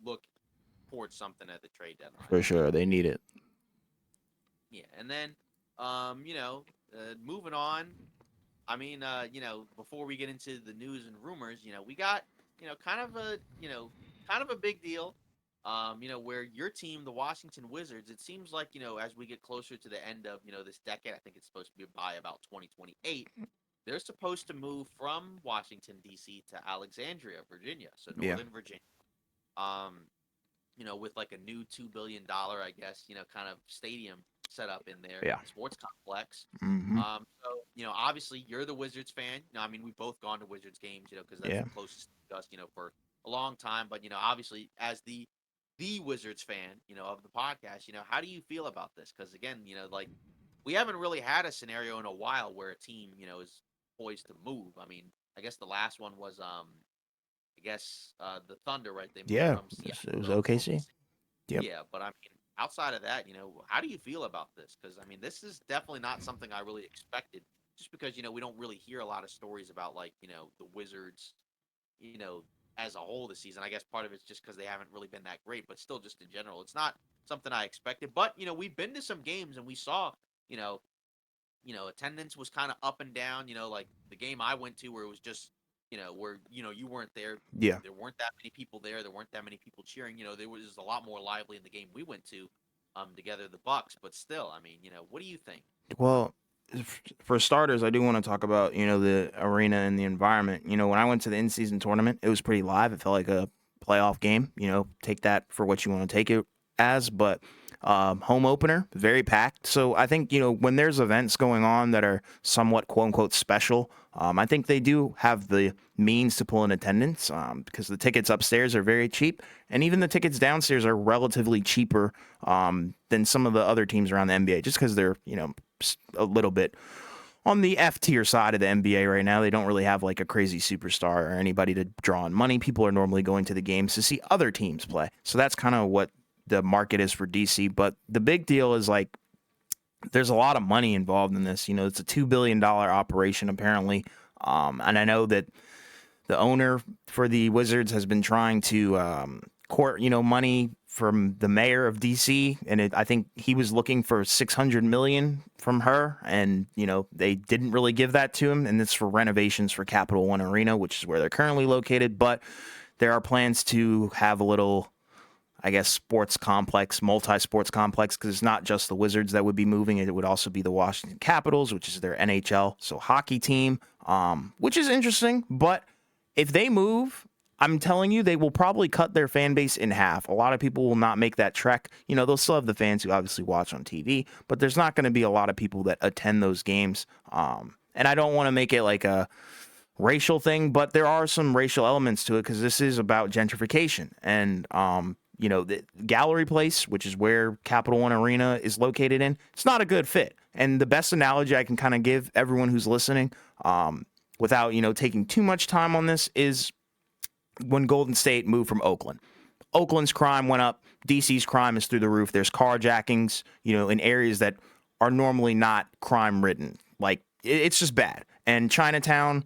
look towards something at the trade deadline. For sure. They need it. Yeah, and then, moving on. I mean, before we get into the news and rumors, we got, kind of a big deal. Where your team, the Washington Wizards, it seems like, as we get closer to the end of, this decade, I think it's supposed to be by about 2028. They're supposed to move from Washington D.C. to Alexandria, Virginia, so Yeah. Northern Virginia. Um, with like a new $2 billion, I guess, kind of stadium set up in there, Yeah. sports complex. Mm-hmm. So obviously you're the Wizards fan. I mean, we've both gone to Wizards games, because that's Yeah. the closest to us, for a long time. But obviously as the Wizards fan, of the podcast, how do you feel about this? Because again, like we haven't really had a scenario in a while where a team, is poised to move. I mean, I guess the last one was the Thunder, right? They moved Yeah. from Seattle It was to Oklahoma OKC. City. Yep. Yeah, but I mean, outside of that, how do you feel about this? Because I mean, this is definitely not something I really expected. Just because we don't really hear a lot of stories about like the Wizards, you know, as a whole this season. I guess part of it's just because they haven't really been that great, but still, just in general, it's not something I expected. But we've been to some games and we saw, you know, attendance was kind of up and down. Like the game I went to where it was just, where you weren't there. Yeah. There weren't that many people there. There weren't that many people cheering. There was a lot more lively in the game we went to, together the Bucks. But still, I mean, what do you think? Well, for starters, I do want to talk about, the arena and the environment. When I went to the in-season tournament, it was pretty live. It felt like a playoff game. Take that for what you want to take it as. But home opener, very packed. So I think, when there's events going on that are somewhat quote-unquote special, I think they do have the means to pull in attendance because the tickets upstairs are very cheap. And even the tickets downstairs are relatively cheaper than some of the other teams around the NBA just because they're, a little bit on the F tier side of the NBA right now. They don't really have like a crazy superstar or anybody to draw in money. People are normally going to the games to see other teams play. So that's kind of what the market is for DC. But the big deal is like there's a lot of money involved in this. It's a $2 billion operation apparently. And I know that the owner for the Wizards has been trying to court, money from the mayor of DC, and I think he was looking for $600 million from her, and they didn't really give that to him, and it's for renovations for Capital One Arena, which is where they're currently located. But there are plans to have a little, I guess, sports complex, multi-sports complex, because it's not just the Wizards that would be moving. It would also be the Washington Capitals, which is their NHL, so hockey team, which is interesting. But if they move, I'm telling you, they will probably cut their fan base in half. A lot of people will not make that trek. They'll still have the fans who obviously watch on TV, but there's not going to be a lot of people that attend those games. And I don't want to make it like a racial thing, but there are some racial elements to it because this is about gentrification. And, the Gallery Place, which is where Capital One Arena is located in, it's not a good fit. And the best analogy I can kind of give everyone who's listening, without, taking too much time on this, is when Golden State moved from Oakland. Oakland's crime went up. DC's crime is through the roof. There's carjackings, in areas that are normally not crime ridden. Like, it's just bad. And Chinatown,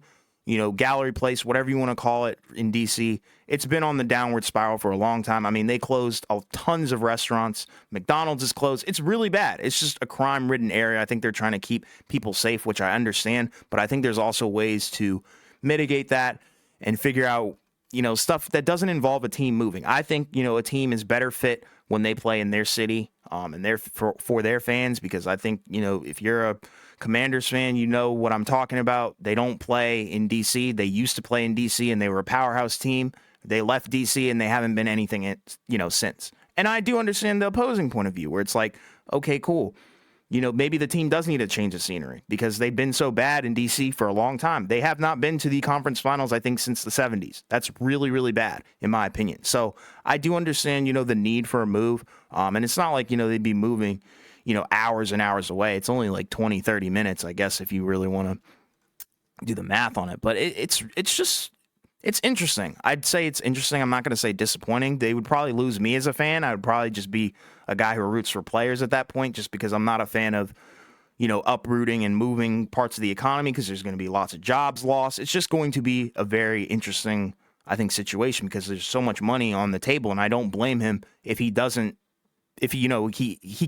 Gallery Place, whatever you want to call it in D.C., it's been on the downward spiral for a long time. I mean, they closed tons of restaurants. McDonald's is closed. It's really bad. It's just a crime-ridden area. I think they're trying to keep people safe, which I understand. But I think there's also ways to mitigate that and figure out, stuff that doesn't involve a team moving. I think, a team is better fit when they play in their city and for their fans, because I think, if you're a Commanders fan, you know what I'm talking about. They don't play in D.C. They used to play in D.C. and they were a powerhouse team. They left D.C. and they haven't been anything, since. And I do understand the opposing point of view where it's like, okay, cool. Maybe the team does need a change of scenery because they've been so bad in D.C. for a long time. They have not been to the conference finals, I think, since the 70s. That's really, really bad, in my opinion. So I do understand, the need for a move. And it's not like, they'd be moving, hours and hours away. It's only like 20, 30 minutes, I guess, if you really want to do the math on it. But it's interesting. I'd say it's interesting. I'm not going to say disappointing. They would probably lose me as a fan. I would probably just be a guy who roots for players at that point, just because I'm not a fan of, uprooting and moving parts of the economy, because there's going to be lots of jobs lost. It's just going to be a very interesting, I think, situation because there's so much money on the table, and I don't blame him if he doesn't. If he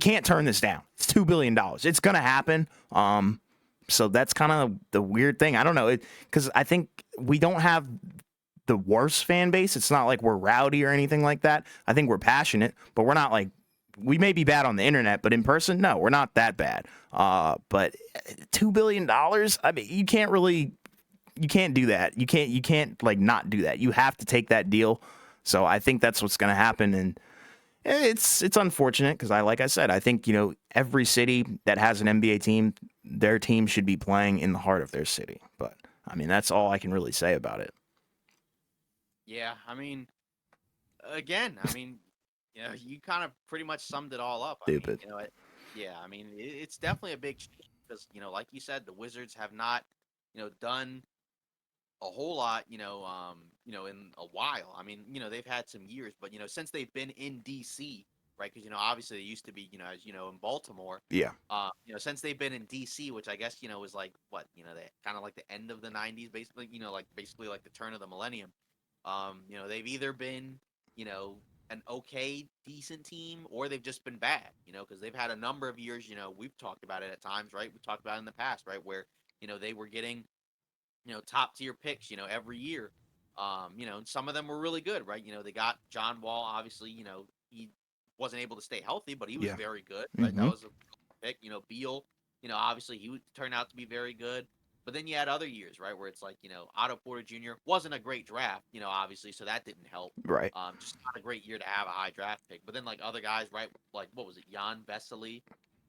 can't turn this down. It's $2 billion. It's going to happen. So that's kind of the weird thing. I don't know, because I think we don't have the worst fan base. It's not like we're rowdy or anything like that. I think we're passionate, but we're not like, we may be bad on the internet, but in person, no, we're not that bad. But $2 billion, I mean, you can't do that. You can't like not do that. You have to take that deal. So I think that's what's going to happen. And it's unfortunate because like I said, I think, every city that has an NBA team, their team should be playing in the heart of their city. But I mean, that's all I can really say about it. Yeah, I mean, again, you kind of pretty much summed it all up. Stupid. It's definitely a big because, like you said, the Wizards have not, done a whole lot, in a while. I mean, they've had some years, but since they've been in DC, right? Because obviously they used to be, as in Baltimore. Yeah. Since they've been in DC, which I guess was like what, they kind of like the end of the '90s, basically, basically like the turn of the millennium. They've either been, an okay, decent team, or they've just been bad, because they've had a number of years, we've talked about it at times, right? We've talked about it in the past, right? Where, they were getting, top tier picks, every year. And some of them were really good, right? They got John Wall, obviously, he wasn't able to stay healthy, but he was very good, right? Mm-hmm. That was a pick, Beal, obviously he would turn out to be very good. But then you had other years, right, where it's like, Otto Porter Jr. wasn't a great draft, obviously, so that didn't help. Right. Just not a great year to have a high draft pick. But then, like, other guys, right, like, what was it, Jan Vesely?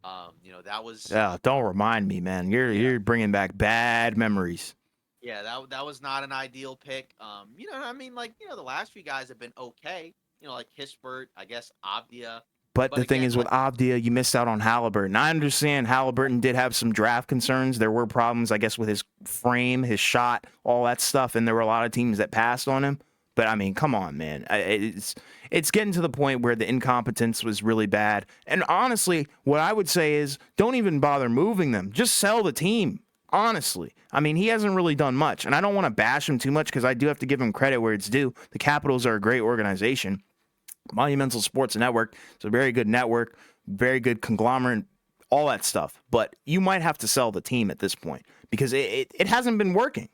That was... Yeah, don't remind me, man. You're bringing back bad memories. Yeah, that was not an ideal pick. The last few guys have been okay. Like Kispert, I guess, Avdia. But the thing is, with Avdia, you missed out on Halliburton. I understand Halliburton did have some draft concerns. There were problems, I guess, with his frame, his shot, all that stuff, and there were a lot of teams that passed on him. But, I mean, come on, man. It's getting to the point where the incompetence was really bad. And honestly, what I would say is don't even bother moving them. Just sell the team, honestly. I mean, he hasn't really done much. And I don't want to bash him too much because I do have to give him credit where it's due. The Capitals are a great organization. Monumental Sports Network. It's a very good network, very good conglomerate, all that stuff. But you might have to sell the team at this point because it hasn't been working,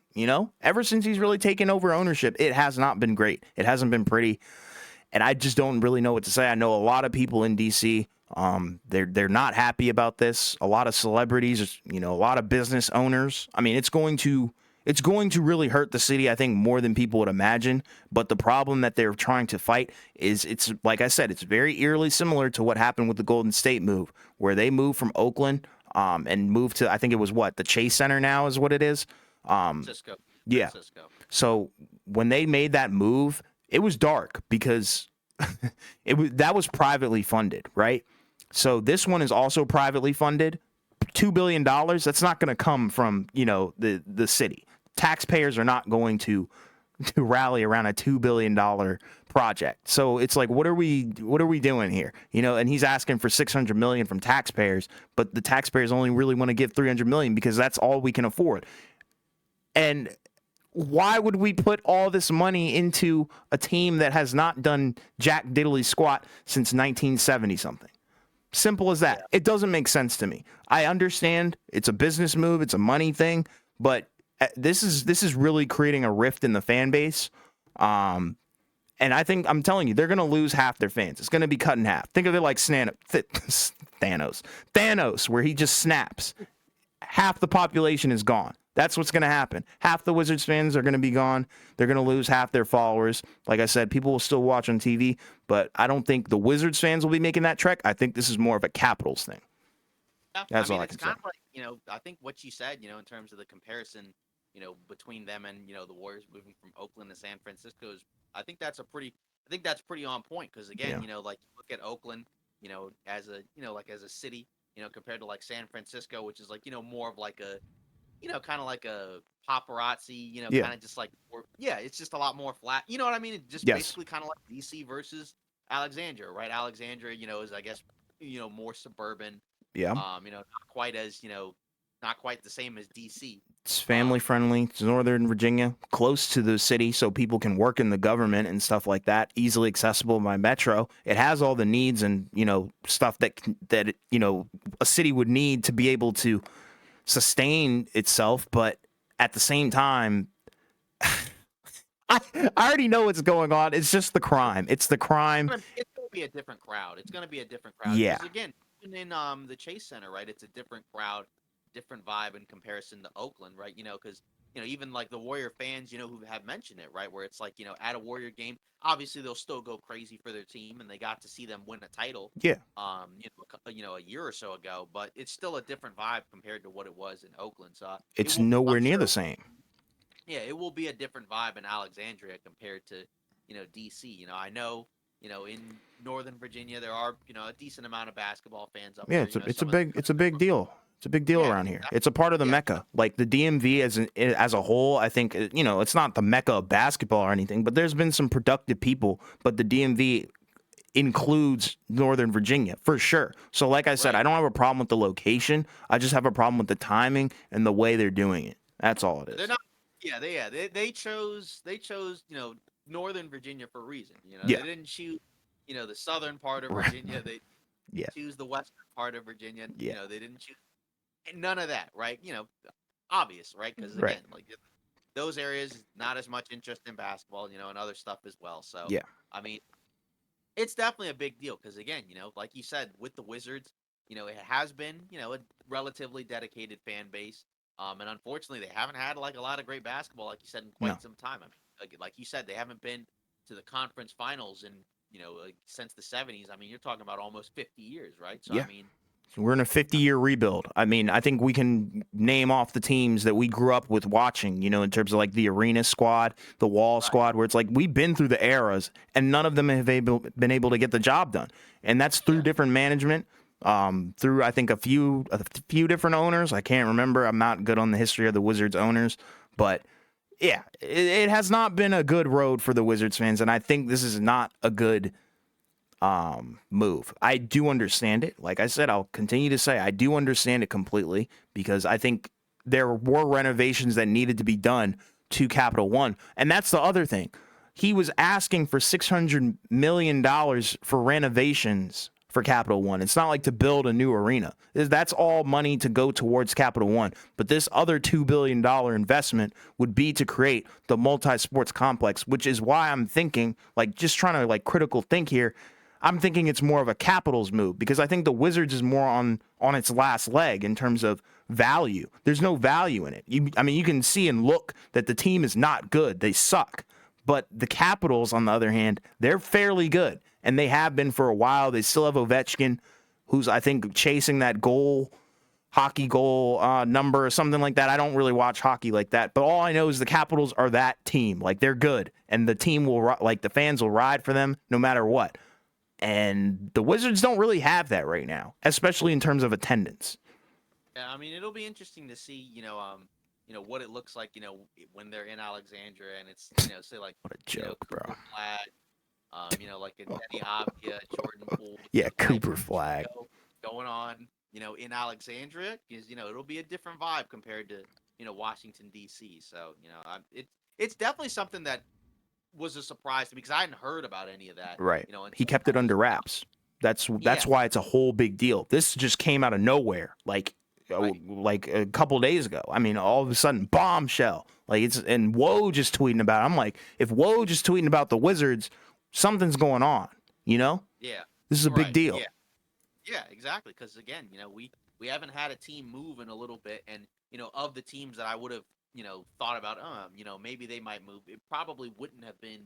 Ever since he's really taken over ownership, it has not been great. It hasn't been pretty. And I just don't really know what to say. I know a lot of people in D.C., they're not happy about this. A lot of celebrities, a lot of business owners. I mean, it's going to really hurt the city, I think, more than people would imagine. But the problem that they're trying to fight is, it's like I said, it's very eerily similar to what happened with the Golden State move, where they moved from Oakland and moved to, I think it was the Chase Center now is what it is. Cisco. Yeah. Cisco. So when they made that move, it was dark because that was privately funded, right? So this one is also privately funded. $2 billion, that's not going to come from, the city. Taxpayers are not going to rally around a $2 billion project. So it's like, what are we doing here? And he's asking for $600 million from taxpayers, but the taxpayers only really want to give $300 million because that's all we can afford. And why would we put all this money into a team that has not done jack diddly squat since 1970 something? Simple as that. Yeah. It doesn't make sense to me. I understand it's a business move, it's a money thing, but this is really creating a rift in the fan base. And I think, I'm telling you, they're going to lose half their fans. It's going to be cut in half. Think of it like Thanos, where he just snaps. Half the population is gone. That's what's going to happen. Half the Wizards fans are going to be gone. They're going to lose half their followers. Like I said, people will still watch on TV, but I don't think the Wizards fans will be making that trek. I think this is more of a Capitals thing. Yeah, That's all I it's can say. kind of like, I think what you said, in terms of the comparison, between them and, the Warriors moving from Oakland to San Francisco is, I think that's pretty on point because again, Yeah. like you look at Oakland, like as a city, compared to like San Francisco, which is like, more of like a, kind of like a paparazzi, Yeah. kind of just like, yeah, it's just a lot more flat. You know what I mean? It's just Yes. basically kind of like DC versus Alexandria, right? Alexandria, is I guess, more suburban, Yeah. not quite as, not quite the same as DC. It's family friendly. It's Northern Virginia, close to the city, so people can work in the government and stuff like that. Easily accessible by metro. It has all the needs and stuff that a city would need to be able to sustain itself. But at the same time, I already know what's going on. It's just the crime. It's the crime. It's gonna be a different crowd. It's gonna be a different crowd Yeah. because again, even in the Chase Center, right? It's a different crowd, different vibe in comparison to Oakland, right? Because even like the Warrior fans, who have mentioned it, right? Where it's like at a Warrior game, obviously they'll still go crazy for their team, and they got to see them win a title, Yeah. a year or so ago. But it's still a different vibe compared to what it was in Oakland. So it It's will, nowhere I'm near sure, the same. yeah, it will be a different vibe in Alexandria compared to, DC. I know, in Northern Virginia there are, a decent amount of basketball fans up Yeah, there. it's a Some of big deal. It's a big deal yeah, around here. It's a part of the yeah, Mecca. Like the DMV as a whole, I think it's not the Mecca of basketball or anything, but there's been some productive people, but the DMV includes Northern Virginia for sure. So like I said, right. I don't have a problem with the location. I just have a problem with the timing and the way they're doing it. That's all it They're is. not. They chose Northern Virginia for a reason. Yeah. They didn't choose the southern part of Right. Virginia. They Yeah. choose the western part of Virginia. Yeah. They didn't choose none of that, right? Obvious, right? Because Right. again, like those areas, not as much interest in basketball, and other stuff as well. So, Yeah. I mean, it's definitely a big deal because again, like you said, with the Wizards, it has been, a relatively dedicated fan base. And unfortunately, they haven't had like a lot of great basketball, like you said, in No. quite some time. I mean, like you said, they haven't been to the conference finals in, like since the '70s. I mean, you're talking about almost 50 years, right? So, I Yeah. mean, We're in a 50-year rebuild. I mean, I think we can name off the teams that we grew up with watching, in terms of like the arena squad, the wall right, squad, where it's like we've been through the eras and none of them have been able to get the job done. And that's through yeah. different management, through I think a few different owners. I can't remember. I'm not good on the history of the Wizards owners, but yeah, it has not been a good road for the Wizards fans. And I think this is not a good move. I do understand it. Like I said, I'll continue to say I do understand it completely because I think there were renovations that needed to be done to Capital One. And that's the other thing. He was asking for $600 million for renovations for Capital One. It's not like to build a new arena. That's all money to go towards Capital One. But this other $2 billion investment would be to create the multi-sports complex, which is why I'm thinking, like just trying to like critical think here, I'm thinking it's more of a Capitals move because I think the Wizards is more on its last leg in terms of value. There's no value in it. I mean, you can see and look that the team is not good. They suck. But the Capitals, on the other hand, they're fairly good, and they have been for a while. They still have Ovechkin, who's, I think, chasing that hockey goal number or something like that. I don't really watch hockey like that, but all I know is the Capitals are that team. Like, they're good, and the team will, like, the fans will ride for them no matter what. And the Wizards don't really have that right now, especially in terms of attendance. Yeah, I mean, it'll be interesting to see, what it looks like, when they're in Alexandria and it's, say like, What a joke, bro. Cooper Flag, like a Denny Avdia, Jordan Poole Yeah, type, Cooper Flag. going on, in Alexandria, because it'll be a different vibe compared to Washington D.C. So it's definitely something that was a surprise to me because I hadn't heard about any of that. Right. He Until kept it that under just dropped. wraps. That's Yeah, why it's a whole big deal. This just came out of nowhere, right. like a couple days ago. I mean, all of a sudden, bombshell. Like it's and Woj just tweeting about it. I'm like, if Woj just tweeting about the Wizards, something's going on. You know, Yeah, this is a big right. deal. Yeah, yeah, exactly. Because again, we haven't had a team move in a little bit, and of the teams that I would have thought about, maybe they might move. It probably wouldn't have been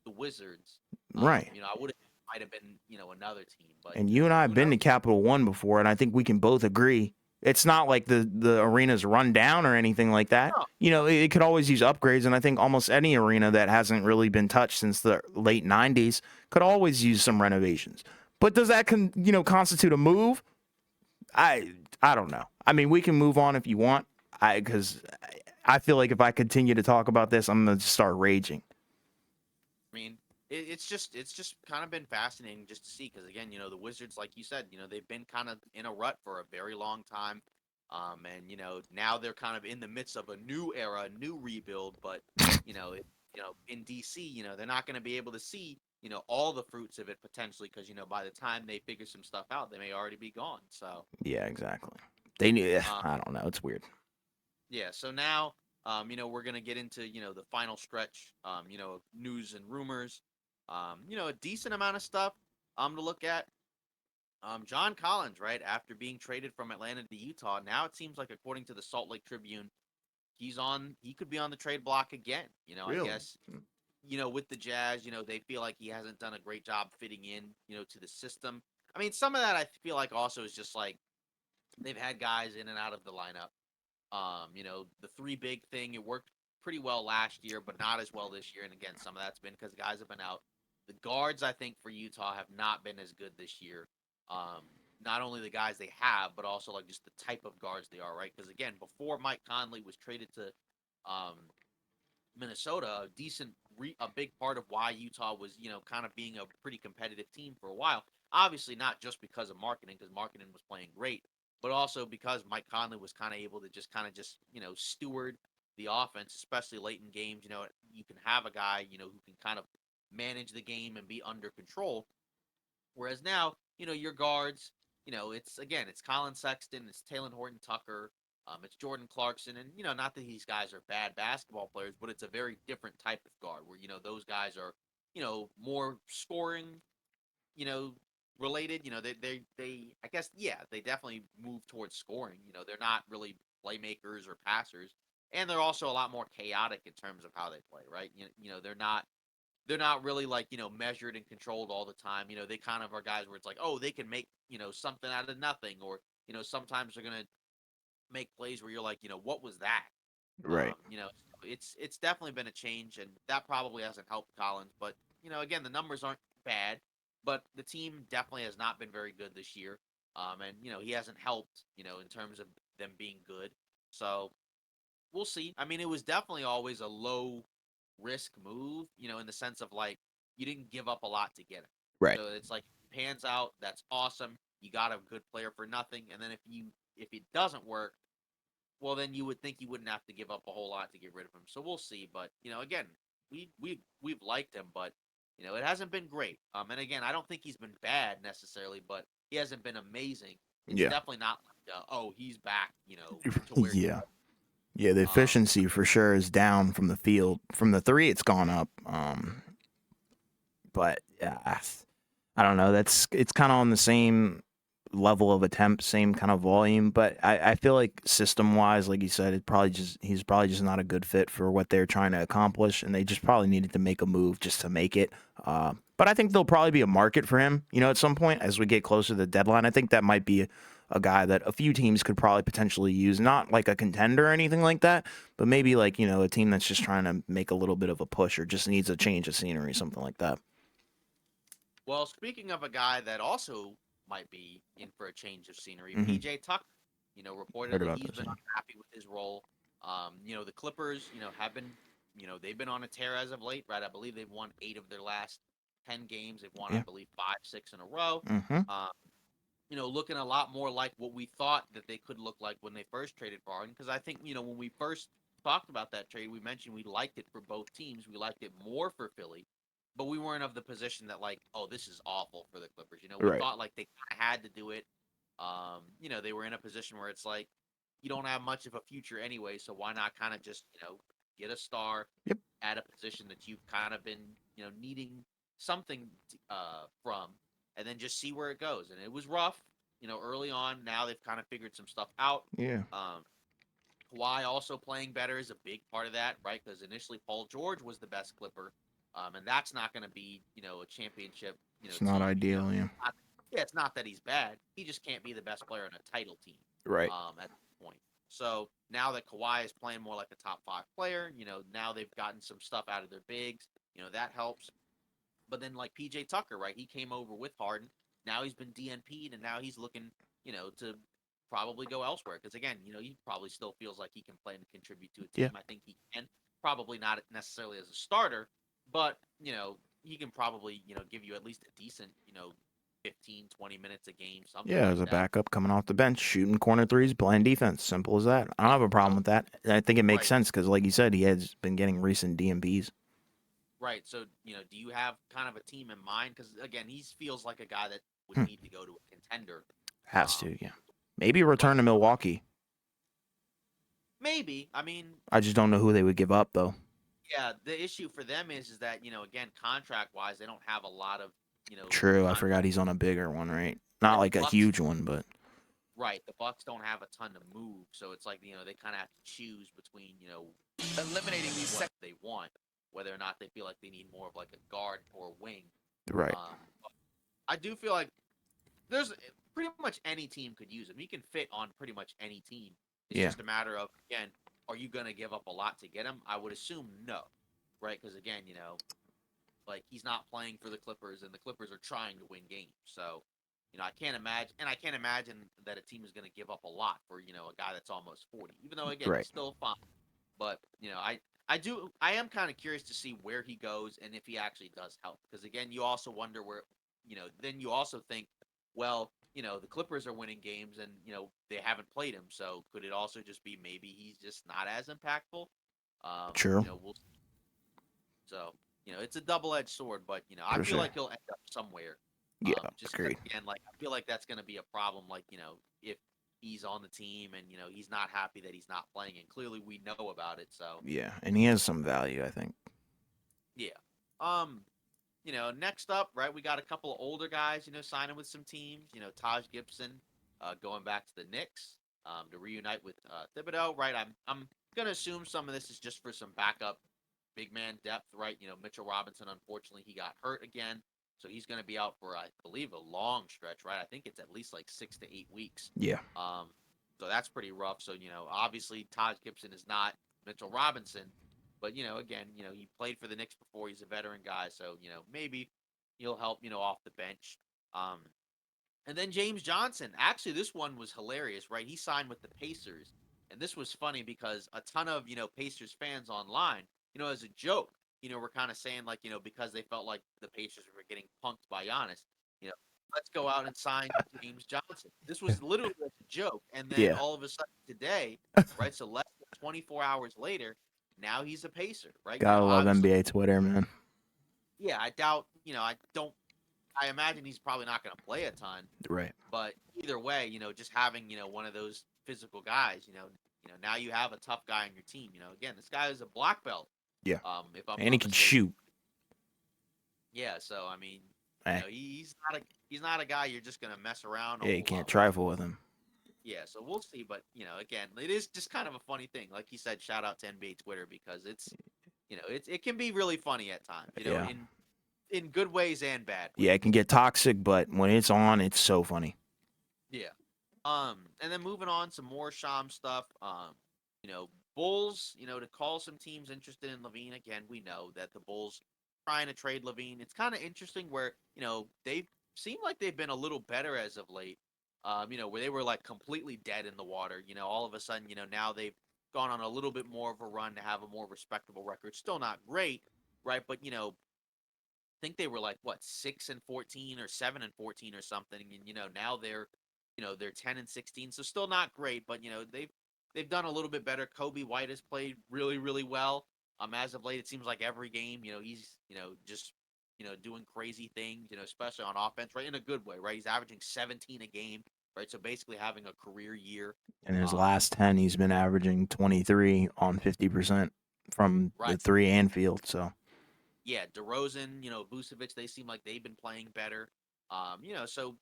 the Wizards. Right. I would have might have been another team, but And you and I have who been knows? to Capital One before, and I think we can both agree it's not like the arena's run down or anything like that. No, You know, it could always use upgrades, and I think almost any arena that hasn't really been touched since the late '90s could always use some renovations. But does that constitute a move? I don't know. I mean, we can move on if you want. Because I feel like if I continue to talk about this, I'm gonna start raging. I mean, it's just kind of been fascinating just to see because again, the Wizards, like you said, they've been kind of in a rut for a very long time, and now they're kind of in the midst of a new era, a new rebuild. But in DC, they're not going to be able to see all the fruits of it potentially because by the time they figure some stuff out, they may already be gone. So Yeah, exactly. They need. um, I don't know. It's weird. yeah, so now we're gonna get into the final stretch, of news and rumors. A decent amount of stuff to look at. John Collins, right after being traded from Atlanta to Utah, now it seems like according to the Salt Lake Tribune, he could be on the trade block again. I Really? guess with the Jazz, they feel like he hasn't done a great job fitting in, to the system. I mean, some of that I feel like also is just like they've had guys in and out of the lineup. The three big thing, it worked pretty well last year, but not as well this year. And again, some of that's been because guys have been out. The guards, I think, for Utah have not been as good this year. Um, Not only the guys they have, but also like just the type of guards they are, right? Because again, before Mike Conley was traded to um, Minnesota, a big part of why Utah was, kind of being a pretty competitive team for a while. Obviously, not just because of marketing, because marketing was playing great, but also because Mike Conley was kind of able to just steward the offense, especially late in games. You can have a guy, who can kind of manage the game and be under control. Whereas now, your guards, it's Colin Sexton, it's Taylor Horton Tucker, it's Jordan Clarkson, and not that these guys are bad basketball players, but it's a very different type of guard where those guys are more scoring, you know related. They I guess they definitely move towards scoring. They're not really playmakers or passers, and they're also a lot more chaotic in terms of how they play. Right? They're not really like measured and controlled all the time. They kind of are guys where it's like, oh, they can make something out of nothing, or sometimes they're gonna make plays where you're like, what was that? Right. It's definitely been a change, and that probably hasn't helped Collins. But again, the numbers aren't bad, but the team definitely has not been very good this year. And he hasn't helped, in terms of them being good. So we'll see. I mean, it was definitely always a low risk move, in the sense of like you didn't give up a lot to get him. Right. So it's like pans out, that's awesome. You got a good player for nothing, and then if it doesn't work, well then you would think you wouldn't have to give up a whole lot to get rid of him. So we'll see. But again, we've liked him, but it hasn't been great. And again, I don't think he's been bad necessarily, but he hasn't been amazing. It's Yeah. definitely not like oh, he's back, to where he Yeah. Yeah, the um efficiency for sure is down from the field. From the three, it's gone up. But yeah, I don't know. It's kind of on the same level of attempt, same kind of volume. But I feel like system wise, like you said, he's probably just not a good fit for what they're trying to accomplish, and they just probably needed to make a move just to make it. But I think there'll probably be a market for him, at some point as we get closer to the deadline. I think that might be a guy that a few teams could probably potentially use, not like a contender or anything like that, but maybe like, a team that's just trying to make a little bit of a push or just needs a change of scenery, something like that. well, speaking of a guy that also might be in for a change of scenery, Hmm. PJ Tucker, Heard reportedly about he's this. been unhappy with his role. The Clippers, have been, they've been on a tear as of late, right? I believe they've won 8 of their last 10 games. They've won, I Yeah. believe, 5, 6 in a row. Hmm. Um, looking a lot more like what we thought that they could look like when they first traded for Harden. Because I think, when we first talked about that trade, we mentioned we liked it for both teams. We liked it more for Philly, but we weren't of the position that, like, oh, this is awful for the Clippers. We Right. thought like they kind of had to do it. They were in a position where it's like you don't have much of a future anyway, so why not kind of just, get a star Yep. at a position that you've kind of been, needing something from, and then just see where it goes. And it was rough, early on. Now they've kind of figured some stuff out. Yeah. Um, Kawhi also playing better is a big part of that, right? Because initially Paul George was the best Clipper, and that's not going to be, a championship, It's not team. ideal. Yeah. Not, yeah, it's not that he's bad. He just can't be the best player on a title team, Right. at this point. So now that Kawhi is playing more like a top five player, now they've gotten some stuff out of their bigs. That helps. But then like PJ Tucker, right? He came over with Harden. Now he's been DNP'd, and now he's looking, to probably go elsewhere. Because again, he probably still feels like he can play and contribute to a Yeah. team. I think he can. Probably not necessarily as a starter, but he can probably give you at least a decent 15, 20 minutes a game, something Yeah, like as a that. backup coming off the bench, shooting corner threes, playing defense. Simple as that. I don't Yeah. have a problem So with that. I think it makes right, sense because, like you said, he has been getting recent DMPs. right. So do you have kind of a team in mind? Because again, he feels like a guy that would Hmm. need to go to a contender. Has Um, to, yeah. Maybe return but to Milwaukee. maybe. I mean, I just don't know who they would give up, though. yeah, the issue for them is that, again, contract wise, they don't have a lot of, True, I contract. forgot he's on a bigger one, right? Not Yeah, the like a Bucks, huge one, but right. The Bucks don't have a ton to move, so it's like, they kind of have to choose between, eliminating these what they want, whether or not they feel like they need more of like a guard or a wing. right. Um, I do feel like there's pretty much any team could use him. He can fit on pretty much any team. It's Yeah, just a matter of, again, are you going to give up a lot to get him? I would assume no, right? Because again, like he's not playing for the Clippers, and the Clippers are trying to win games. So, I can't imagine that a team is going to give up a lot for a guy that's almost 40. Even though again he's right. still fine, but I am kind of curious to see where he goes and if he actually does help. Because again, you also wonder where, then you also think, well, the Clippers are winning games and they haven't played him, so could it also just be maybe he's just not as impactful? True. We'll so, it's a double-edged sword, but I For feel sure. like he'll end up somewhere. Yeah, Just because agreed. again, like I feel like that's going to be a problem. Like if he's on the team and he's not happy that he's not playing, and clearly we know about it. So Yeah, and he has some value, I think. yeah. Um, next up, right, we got a couple of older guys, signing with some teams. Taj Gibson, going back to the Knicks, to reunite with Thibodeau. Right, I'm gonna assume some of this is just for some backup big man depth, right? Mitchell Robinson, unfortunately, he got hurt again. So he's going to be out for, I believe, a long stretch, right? I think it's at least like 6 to 8 weeks. Yeah, Um, so that's pretty rough. So, obviously Taj Gibson is not Mitchell Robinson, but, again, he played for the Knicks before. He's a veteran guy. So, maybe he'll help, off the bench. Um, and then James Johnson. Actually, this one was hilarious, right? He signed with the Pacers. And this was funny because a ton of, Pacers fans online, as a joke, were kind of saying like, because they felt like the Pacers were getting punked by Giannis, you know, let's go out and sign James Johnson. This was literally a joke. And then yeah. all of a sudden today, right? So less than 24 hours later, now he's a Pacer, right? Gotta love Obviously, NBA Twitter, man. yeah, I doubt, I imagine he's probably not going to play a ton, Right. but either way, just having, one of those physical guys, now you have a tough guy on your team. Again, this guy is a black belt. Yeah, If I'm and he not can mistaken. shoot. Yeah, so I mean, Eh, he's not a guy you're just gonna mess around a yeah, you whole can't lot with. trifle with him. Yeah, so we'll see. But again, it is just kind of a funny thing. Like you said, shout out to NBA Twitter because it can be really funny at times. Yeah, In good ways and bad yeah, it ways. can get toxic, but when it's on, it's so funny. Yeah. And then moving on, some more Sham stuff. Bulls, to call some teams interested in Levine again. We know that the Bulls trying to trade Levine. It's kind of interesting where they seem like they've been a little better as of late. Where they were like completely dead in the water. All of a sudden, now they've gone on a little bit more of a run to have a more respectable record. Still not great, right? But think they were like what 6-14 or 7-14 or something, and now they're 10-16, so still not great, but they've done a little bit better. Kobe White has played really really well. As of late, it seems like every game, he's just doing crazy things, especially on offense, right, in a good way, right. He's averaging 17 a game, right, so basically having a career year. In his Um, last 10, he's been averaging 23 on 50% from the right. three and field. So Yeah, DeRozan, Vucevic, they seem like they've been playing better. So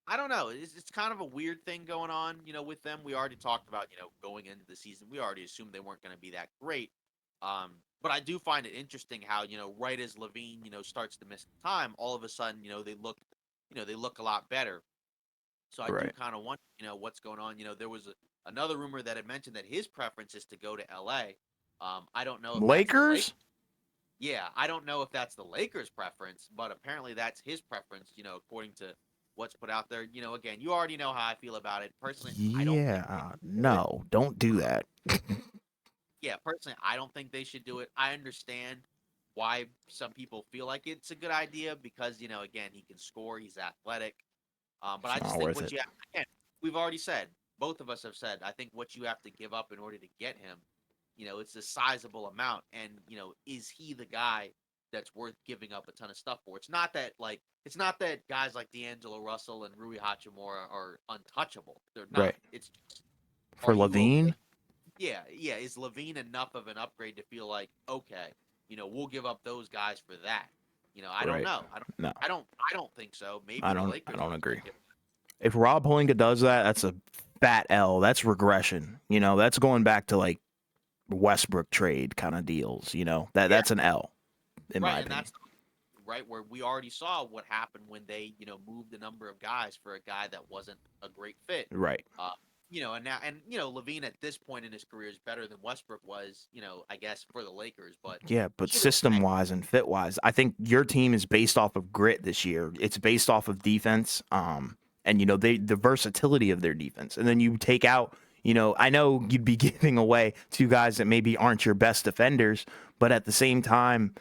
I don't know. It's kind of a weird thing going on, with them. We already talked about, going into the season, we already assumed they weren't going to be that great. But I do find it interesting how, right as Levine, starts to miss time, all of a sudden, they look a lot better. So I do right, kind of wonder, what's going on. There was another rumor that had mentioned that his preference is to go to LA. I don't know if that's the Lakers. Lakers. Yeah, I don't know if that's the Lakers' preference, but apparently that's his preference, according to what's put out there. Again, you already know how I feel about it. Personally, I don't think they Yeah, should do it. no, don't do that. Yeah, personally, I don't think they should do it. I understand why some people feel like it's a good idea because, again, he can score, he's athletic. But It's I just not think worth what it. you have, again, we've already said, both of us have said, I think what you have to give up in order to get him, it's a sizable amount. And, is he the guy that's worth giving up a ton of stuff for? It's not that guys like D'Angelo Russell and Rui Hachimura are untouchable. They're not. Right. It's just, are For you okay? Levine, Yeah, yeah. Is Levine enough of an upgrade to feel like, okay, we'll give up those guys for that? I don't right. know. No, I don't think so. Maybe I the don't. I Lakers are don't willing agree. to give. If Rob Holinga does that, that's a fat L. That's regression. That's going back to like Westbrook trade kind of deals. Yeah, That's an L in right, my and opinion. that's right where we already saw what happened when they, moved a number of guys for a guy that wasn't a great fit. Right. Uh, and now and Levine at this point in his career is better than Westbrook was, I guess for the Lakers, but Yeah, but either system way, wise and fit wise, I think your team is based off of grit this year. It's based off of defense, and the versatility of their defense. And then you take out, I know you'd be giving away two guys that maybe aren't your best defenders, but at the same time,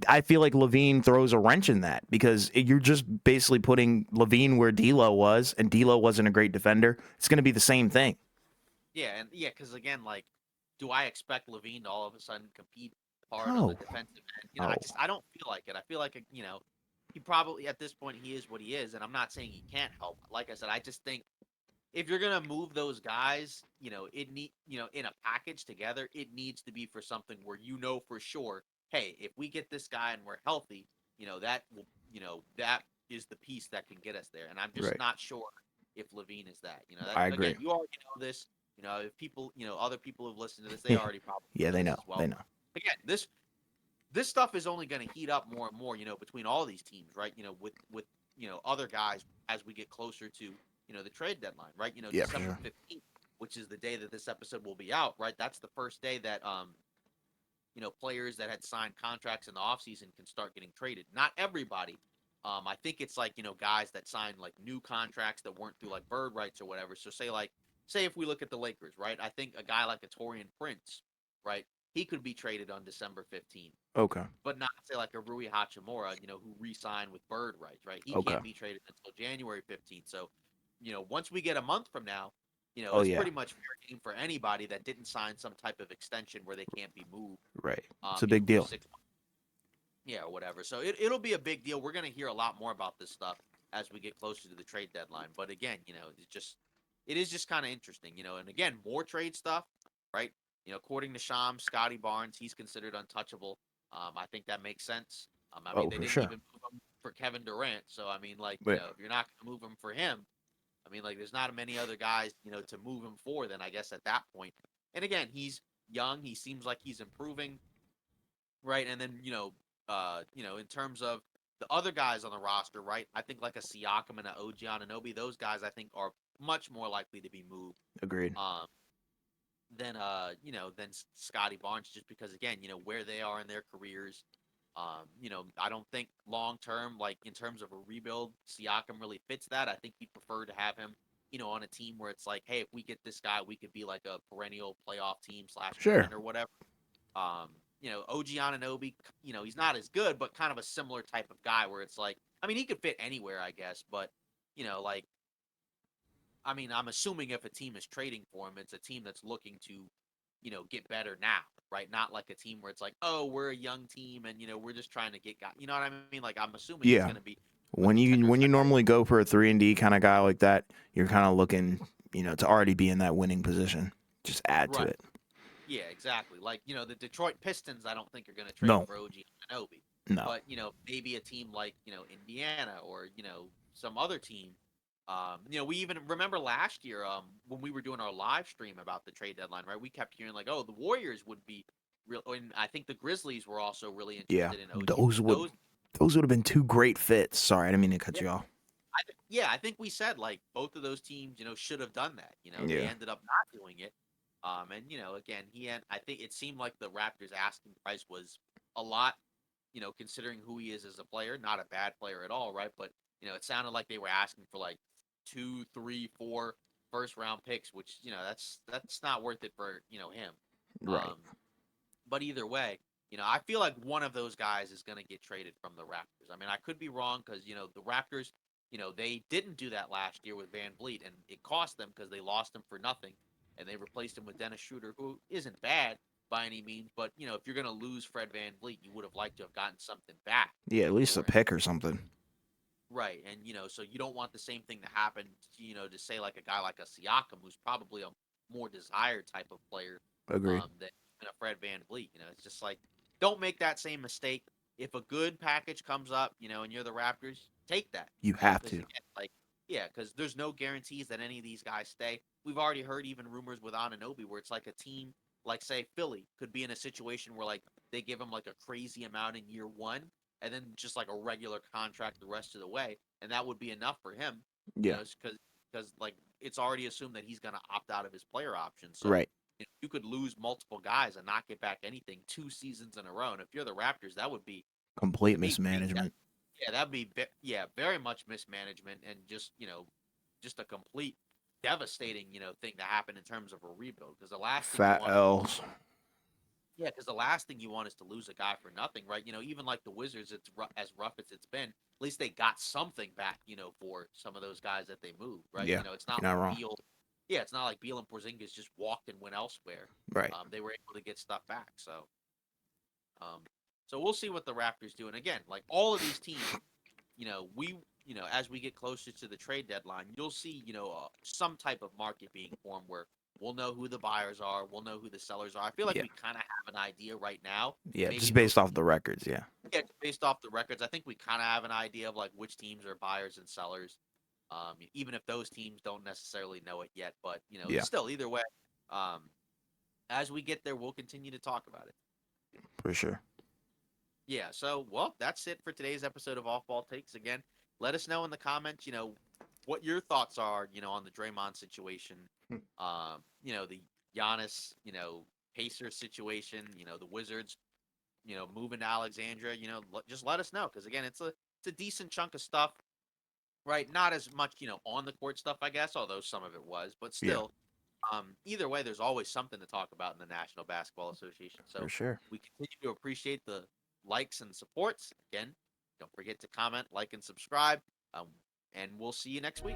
I feel like Levine throws a wrench in that because you're just basically putting Levine where D'Lo was, and D'Lo wasn't a great defender. It's going to be the same thing. yeah, and yeah, because again, like, do I expect Levine to all of a sudden compete hard on the No, defensive end? no, I don't feel like it. I feel like he probably at this point he is what he is, and I'm not saying he can't help. Like I said, I just think if you're gonna move those guys, in a package together, it needs to be for something where for sure, hey, if we get this guy and we're healthy, that will, that is the piece that can get us there. And I'm just right. not sure if Levine is that. That I again, agree. you already know this. If people, other people have listened to this, they already probably Yeah, know they this know. as well. They know. Again, this stuff is only going to heat up more and more, between all these teams, right? With other guys as we get closer to, the trade deadline, right? Yeah, for December sure. 15th, which is the day that this episode will be out, right? That's the first day that players that had signed contracts in the offseason can start getting traded. Not everybody. I think it's like, guys that signed like new contracts that weren't through like bird rights or whatever. So say if we look at the Lakers, right? I think a guy like a Torian Prince, right? He could be traded on December 15th, Okay. but not say like a Rui Hachimura, who re-signed with bird rights, right? He Okay. can't be traded until January 15th. So, once we get a month from now, Oh it's yeah. pretty much fair game for anybody that didn't sign some type of extension where they can't be moved, Right. It's a big for deal. 6 months, yeah, or whatever. So it'll be a big deal. We're gonna hear a lot more about this stuff as we get closer to the trade deadline. But again, it is just kind of interesting, and again, more trade stuff, right? According to Sham, Scotty Barnes, he's considered untouchable. I think that makes sense. I mean, Oh, they for didn't sure. even move him for Kevin Durant, so I mean, like, Yeah. if you're not gonna move him for him, I mean, like, there's not many other guys, to move him for. Then I guess at that point, and again, he's young. He seems like he's improving, right? And then in terms of the other guys on the roster, right? I think like a Siakam and an OG Anunoby, those guys I think are much more likely to be moved. Agreed. Um, than Scotty Barnes, just because again, where they are in their careers. I don't think long term, like in terms of a rebuild, Siakam really fits that. I think he'd prefer to have him, on a team where it's like, hey, if we get this guy, we could be like a perennial playoff team slash Sure. contender, whatever. Um, OG Anunoby, he's not as good, but kind of a similar type of guy where it's like, I mean, he could fit anywhere, I guess, but like, I mean, I'm assuming if a team is trading for him, it's a team that's looking to, get better now, right? Not like a team where it's like, oh, we're a young team and we're just trying to get guys. You know what I mean? Like, I'm assuming it's Yeah. going to be a When you contender type. normally go for a 3-and-D kind of guy like that, you're kind of looking, to already be in that winning position. Just add to Right. it. Yeah, exactly. Like, the Detroit Pistons, I don't think are going to trade No. for OG Anunoby. No. But, maybe a team like, Indiana or, some other team. We even remember last year when we were doing our live stream about the trade deadline, right? We kept hearing like, oh, the Warriors would be real. And I think the Grizzlies were also really Yeah. interested in OG. Those would have been two great fits. Sorry, I didn't mean to cut you off. I think we said like both of those teams, should have done that. They Yeah. ended up not doing it. And again, I think it seemed like the Raptors' asking price was a lot, considering who he is as a player. Not a bad player at all, right? But it sounded like they were asking for like 2, 3, 4 first round picks, which that's not worth it for him. Right. But either way, I feel like one of those guys is going to get traded from the Raptors. I mean, I could be wrong because the Raptors, they didn't do that last year with Van Vliet, and it cost them because they lost him for nothing, and they replaced him with Dennis Schroeder, who isn't bad by any means, but if you're going to lose Fred Van Vliet, you would have liked to have gotten something back. Yeah, at least For a him. pick or something. Right, and so you don't want the same thing to happen, to say like a guy like a Siakam, who's probably a more desired type of player, Agreed. than a Fred Van Vliet. It's just like don't make that same mistake. If a good package comes up, and you're the Raptors, take that. You have 'Cause to. again, like because there's no guarantees that any of these guys stay. We've already heard even rumors with Anunoby where it's like a team, like say Philly, could be in a situation where like they give him like a crazy amount in year one, and then just like a regular contract the rest of the way, and that would be enough for him. Yeah. Because like it's already assumed that he's going to opt out of his player option. So Right. you could lose multiple guys and not get back anything 2 seasons in a row. And if you're the Raptors, that would be Complete to me, mismanagement. that'd be very much mismanagement and just just a complete devastating thing to happen in terms of a rebuild. Because the last thing you Fat want L's. yeah, because the last thing you want is to lose a guy for nothing, right? Even like the Wizards, it's as rough as it's been. At least they got something back, for some of those guys that they moved, right? Yeah, It's not you're not like wrong. Beal. Yeah, it's not like Beal and Porzingis just walked and went elsewhere. Right. They were able to get stuff back. Um, so we'll see what the Raptors do. And again, like all of these teams, as we get closer to the trade deadline, you'll see, some type of market being formed where we'll know who the buyers are, we'll know who the sellers are. I feel like Yeah. we kind of have an idea right now. Yeah, Maybe just those based off the records, yeah. Yeah, based off the records, I think we kind of have an idea of like which teams are buyers and sellers. Even if those teams don't necessarily know it yet, but Yeah. still, either way, um, as we get there, we'll continue to talk about it. For sure. Yeah. So, well, that's it for today's episode of Off Ball Takes. Again, let us know in the comments, what your thoughts are, on the Draymond situation. The Giannis, Pacers situation. The Wizards, moving to Alexandria. Just let us know because again, it's a decent chunk of stuff. Right, not as much, on the court stuff, I guess, although some of it was, but still, either way, there's always something to talk about in the National Basketball Association. So For sure. we continue to appreciate the likes and supports. Again, don't forget to comment, like, and subscribe, and we'll see you next week.